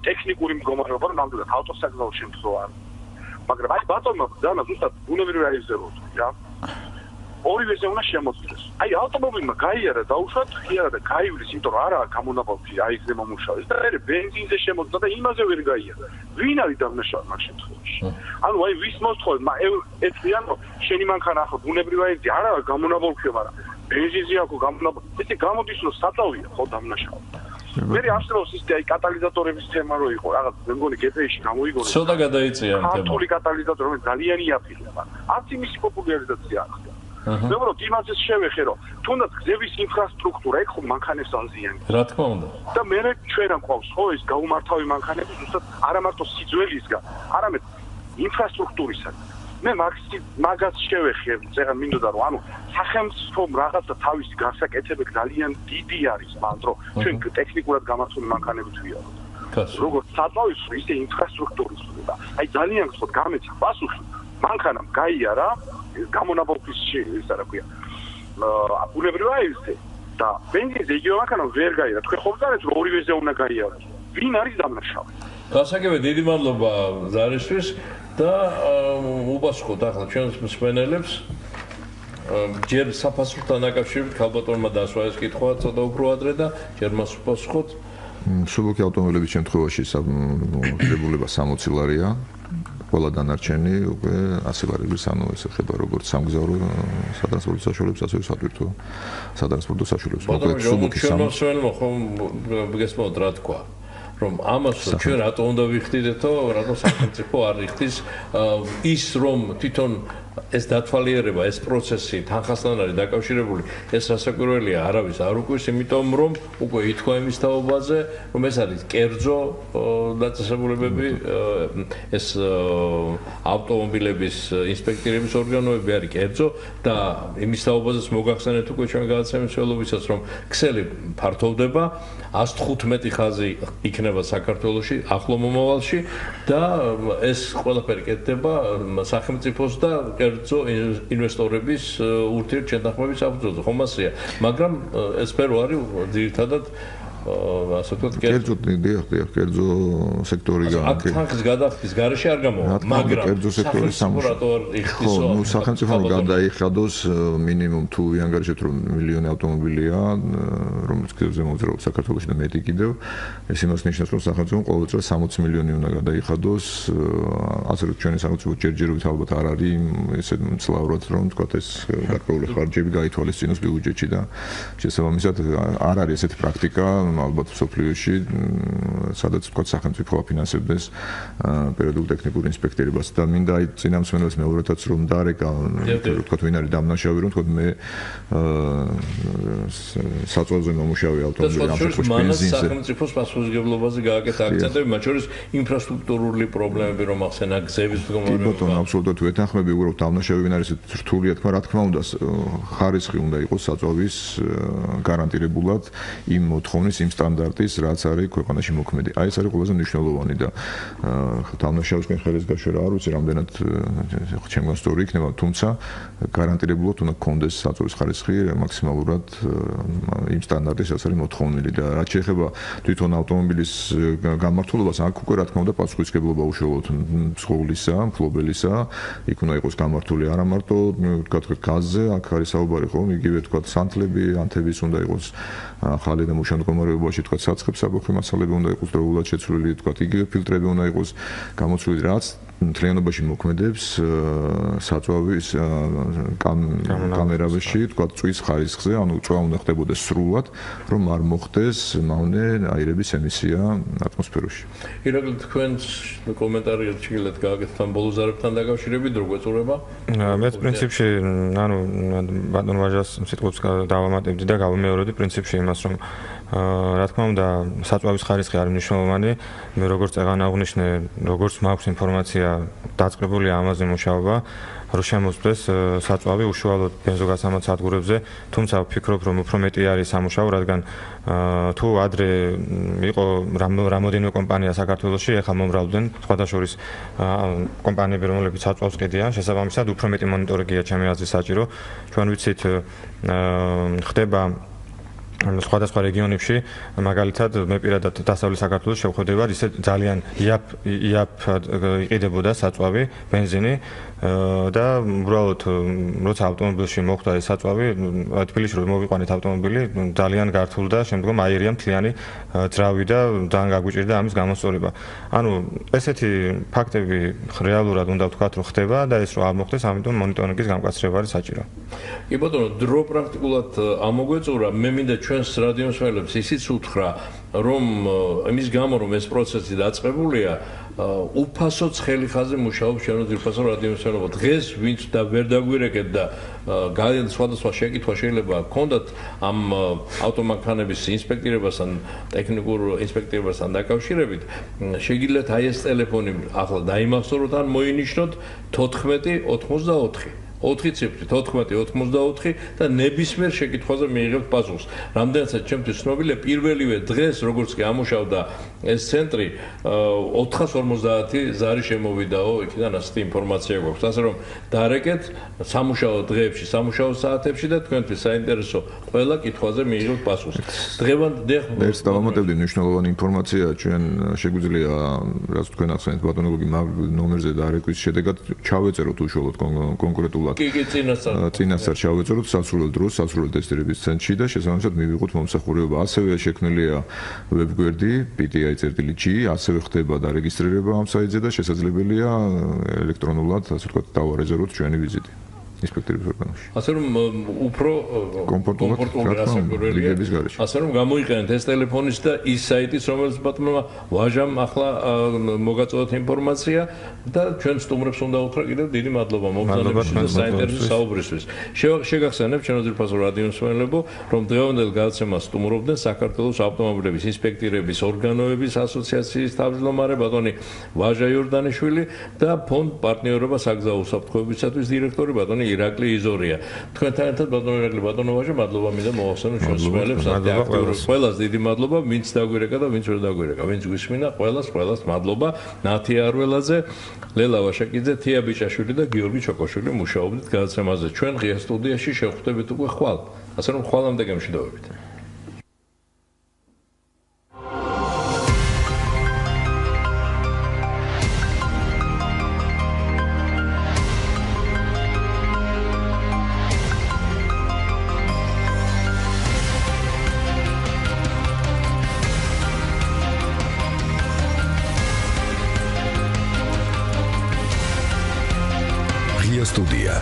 ტექნიკური მდგომარეობა რომ ნამდვილად ავტოსაგზაო შემთხვევა. მაგრამ აი ბატონმა ძალიან ზუსტად ბუნებრივი აიზერო რა. ორივეზე უნდა შემოწმდეს. აი ავტომობილმა გაიარა დაუშვათ, ხიარა და გაივლის, იმიტომ რომ არაა გამონაბოლქვი, აი ეს მომუშავეს და მე ბენზინზე შემოწდა და იმაზე ვერ გაიარა. ვინ არის დამნაშავე მაგ შემთხვევაში? ანუ აი ვის მოსთხოვე, ეციან რომ შენი მანქანა ახლა ბუნებრივი აიზი არაა გამონაბოლქვი, მაგრამ ბენზინზე აქვს გამონაბოლქვი. ესე გამოდის რომ საწავია ხო დამნაშავე. მე არსებობს ის კატალიზატორების თემა რო იყო, რაღაც მე მგონი გპ-ში გამოიგონე. ცოტა გადაიწია ამ თემას. ქართული კატალიზატორი რომელიც ძალიან იაფია, მაგრამ არც იმისი პოპულარიზაცია არ ხდება. მე ვუყურებ იმასაც შევეხე რომ თუნდაც გზების ინფრასტრუქტურა ეგ ხომ მანქანებს აზიანებს. რა თქმა უნდა. და მე ჩვენან ყავს ხო ეს გაუმართავი მანქანები ზუსტად არა მარტო სიძველისგან, არამედ ინფრასტრუქტურისგან. მე მაგას შევეხე, ზეგან მინდოდა რომ ანუ სახელმწიფომ რაღაცა თავისი გასაკეთებელი ძალიან დიდი არის, მაგრამ რომ ჩვენ ტექნიკურად გამართული მანქანებით ვიაროთ. როგორც საწავის ისე ინფრასტრუქტურის და აი ძალიან გსხოთ გამეცა პასუხი მანქანამ გაიარა გამონაბოლქვის ის რა ქვია ბუნებრივი აირზე და ბენზინზე იგივე მანქანამ ვერ გაიარა თქვენ ხომ ზარეთ რომ ორივეზე უნდა გაიაროს ვინ არის დამნაშავე გასაგებია დიდი მადლობა ზარისთვის და უპასუხოთ ახლა ჩვენს მსმენელებს ჯერ საფასურთან დაკავშირებით ქალბატონმა დასვა ეს კითხვა ცოტა უფრო ადრე და ჯერ მას უპასუხოთ მსუბუქი ავტომობილების შემთხვევაში ღირებულება 60 ლარია ყველა დანარჩენი უკვე 100 ლარების ანუ ეს ხება როგორც სამგზავრო სატრანსპორტო საშუალებებს ასევე სატვირთო სატრანსპორტო საშუალებებს მოკლედ მსუბუქი სამგზავრო ხომ გესმოთ რა თქვა რომ ამას ჩვენ რატო უნდა ვიხდიდეთო რატო სახელმწიფო არ იხდის ის რომ თვითონ ეს დათვალიერება, ეს პროცესი თანხასთან არის დაკავშირებული, ეს რასაკვირველია, არავის არ უკვირს, იმიტომ რომ უკვე ითქვა იმის თაობაზე, რომ ეს არის კერძო დაწესებულებები, ეს ავტომობილების ინსპექტირების ორგანოები არის კერძო და იმის თაობაზეც მოგახსენეთ უკვე ჩვენ გადაცემის მსვლელობისას, რომ ქსელი ფართოვდება, 115 ხაზი იქნება საქართველოში ახლო მომავალში და ეს ყველაფერი კეთდება სახელმწიფოს და კერძო ინვესტორების ურთიერთშეთანხმების საფუძველზე, ხომ ასეა, მაგრამ ეს სფერო არის ძირითადად ასე ვთქვათ, კერძო სექტორი აქ თანხის გადახდის გარეშე არ გამოვა, მაგრამ კერძო სექტორის სამუშაო. სახელმწიფომ გადაიხადოს მინიმუმ თუ ანგარიშებთ რომ მილიონი ავტომობილია, რომელიც გზებზე მოძრაობს საქართველოში და მეტი კიდევ, ეს იმას ნიშნავს, რომ სახელმწიფომ ყოველ წელს 60 მილიონი უნდა გადაიხადოს, ასე რომ ჩვენი სახელმწიფო ჯერჯერობით ალბათ არ არის ესე მძლავრად, რომ ვთქვათ ეს გარკვეული ხარჯები გაითვალისწინოს ბიუჯეტში და შესაბამისად არ არის ესეთი პრაქტიკა ალბათ სოფლიოში, სადაც ვთქვათ სახელმწიფო აფინანსებდეს პერიოდულ ტექნიკურ ინსპექტირებას და მინდა აი წინამძღოლებს მეორეთაც რომ დარეკა, ვთქვათ ვინ არის დამნაშავე, რომ ვთქვათ მე საწოლზე მომუშავე ავტომობილი ამხელში ბენზინზე სახელმწიფოს პასუხისმგებლობაზე გააკეთა აქცენტები, მათ შორის ინფრასტრუქტურული პრობლემები რომ ახსენა გზების მდგომარეობა. კი ბატონო, აბსოლუტურად ვეთანხმები, უბრალოდ დამნაშავე ვინ არის რთულია თქმა, რა თქმა უნდა, ხარისხი უნდა იყოს საწოვის გარანტირებულად იმ მოთხოვნის იმ სტანდარტის, რაც არის ქვეყანაში მოქმედი. აი ეს არის ყველაზე მნიშვნელოვანი და დამნაშავესკენ ხელის გაშვერა არ ვიცი, რამდენად ჩემგან სწორი იქნება, თუმცა გარანტირებულად უნდა გქონდეს საწოვის ხარისხი მაქსიმალურად იმ სტანდარტის, რაც არის მოთხოვნილი და რაც შეეხება თვითონ ავტომობილის გამართულებას, აქ უკვე რა თქმა უნდა პასუხისმგებლობა უშუალოდ მსხვილისა, მფლობელისა, იქ უნდა იყოს გამართული არა მარტო ვთქვათ გაზზე, აქ არის საუბარი ხო, იგივე ვთქვათ სანთლები, ანთების უნდა იყოს ახალი და მუშა მდგომარეობაში ვთქვათ საცხებს საბოქრე მასალები უნდა იყოს დროულად შეცვლილი, ვთქვათ იგივე ფილტრები უნდა იყოს გამოცვლილი, რაც მთლიანობაში მოქმედებს საწვავის კამერებში, ვთქვათ წვის ხარისხზე, ანუ წვა უნდა ხდებოდეს სრულად, რომ არ მოხდეს მავნე აირების ემისია ატმოსფეროში. ირაკლი, თქვენს კომენტარი შეგიძლიათ გააკეთოთ ამ ბოლო ზარებთან დაკავშირებით, როგორ ეწურება? მეც პრინციპში, ანუ ბატონ ვაჟას სიტყვებს დავამატებდი და გავიმეორებდი პრინციპში იმას, რომ რა თქმა უნდა, საწვავის ხარისხი არის მნიშვნელოვანი. მე როგორც წეგან აღვნიშნე, როგორც მაქვს ინფორმაცია დაწყებული ამაზე მუშაობა, რომ შემოწდეს საწვავი უშუალოდ ბენზოგასამართ სადგურებზე, თუმცა ვფიქრობ, რომ უფრო მეტი არის სამუშაო, რადგან თუ ადრე იყო რამოდენიმე კომპანია საქართველოში, ეხლა მომრავლდნენ სხვადასხვა კომპანიები, რომლებიც საწვავს ყიდიან, შესაბამისად უფრო მეტი მონიტორინგია ჩემი აზრით საჭირო. ჩვენ ვიცით, ხდება სხვადასხვა რეგიონებში, მაგალითად მე პირადად დასავლეთ საქართველოს შევხვდება, ისე ძალიან იაფ იყიდებოდა საწვავი, ბენზინი და უბრალოდ როცა ავტომობილში მოხვდა ეს საწვავი, თბილისში რომ მოვიყვანეთ ავტომობილი, ძალიან გართულდა, შემდგომ აირია მთლიანი ძრავი და ძალიან გაგვიჭირდა ამის გამოსწორება. ანუ ესეთი ფაქტები რეალურად უნდა ვთქვათ, რომ ხდება და ეს რომ არ მოხდეს, ამიტომ მონიტორინგის გამკაცრება არის საჭირო. კი ბატონო, დრო პრაქტიკულად ამოგვეწურა, მე მინდა ჩვენს რადიომსმენელებს ისიც უთხრა, რომ იმის გამო რომ ეს პროცესი დაწყებულია, უფასო ცხელი ხაზზე მუშაობს ჩვენო ძირფასო რადიომსმენელობა. დღეს ვინც და ვერ დაგვირეკეთ და ძალიან სხვადასხვა შეკითხვა შეიძლება გქონდათ ამ ავტომანქანების ინსპექტირებასთან, ტექნიკურ ინსპექტირებასთან დაკავშირებით, შეგიძლიათ აი ეს ტელეფონი ახლა დაიმახსოვროთ ან მოინიშნოთ 14 84 4 ციფრი 14 84 და ნებისმიერ შეკითხვაზე მიიღებთ პასუხს. რამდენადაც ჩემთვის ცნობილია, პირველივე დღეს როგორც კი ამუშავდა ეს ცენტრი 450 ზარი შემოვიდაო, იქიდან ასეთი ინფორმაცია გვაქვს. ასე რომ დარეკეთ სამუშაო დღეებში, სამუშაო საათებში და თქვენთვის საინტერესო ყველა კითხვაზე მიიღებთ პასუხს. დღევანდელ ეს დავამატებდი მნიშვნელოვანი ინფორმაცია, ჩვენ შეგვიძლია რაც თქვენ ახსენეთ ბატონო გოგი მაგ ნომერზე დარეკვის შედეგად ჩავეწეროთ უშუალოდ კონკრეტულად წინასწარ ჩავეწეროთ სასურველ დროს, სასურველ ტესტირების ცენტრში და შესაბამისად მივიღოთ მომსახურება. ასევე შექმნილია ვებგვერდი pti.g, ასევე ხდება დარეგისტრირება ამ საიტზე და შესაძლებელია ელექტრონულად, ასე ვთქვათ, დავარეზერვოთ ჩვენი ვიზიტი. ინსპექტირების ორგანოში. ასე რომ უფრო კომფორტულად გასაკვირველია. ასე რომ გამოიყენეთ ეს ტელეფონის და ის საიტის, რომელიც ბატონმა ვაჟამ ახლა მოგაწოდოთ ინფორმაცია და ჩვენ სტუმრებს უნდა უთხრა კიდევ დიდი მადლობა მოგზაურობისთვის და საინტერესო საუბრისთვის. შეგახსენებთ ჩვენო ძირფასო რადიო მსმენელებო, რომ დღევანდელ გადაცემას სტუმრობდნენ საქართველოს ავტომობილების ინსპექტირების ორგანოების ასოციაციის თავმჯდომარე ბატონი ვაჟა იორდანიშვილი და ფონდ პარტნიორობა საგზაო უსაფრთხოებისათვის დიექტორი ბატონი ირაკლი იზორია. თქვენთან ერთად ბატონო ირაკლი, ბატონო ვაჟა, მადლობა მინდა მოვახსენოთ ჩვენს მსმენელებს აქტიურობას. ყველას დიდი მადლობა, ვინც დაგვირეკა და ვინც ვერ დაგვირეკა, ვინც გვისმინა, ყველას მადლობა. ნათი არველაძე, ლელა ვაშაკიძე, თია ბიჭაშვილი და გიორგი ჩოკოშვილი მუშაობდით გადაცემაზე. ჩვენ ღია სტუდიაში შევხვდებით უკვე ხვალ. ასე რომ ხვალამდე გემშვიდობებით. სტუდია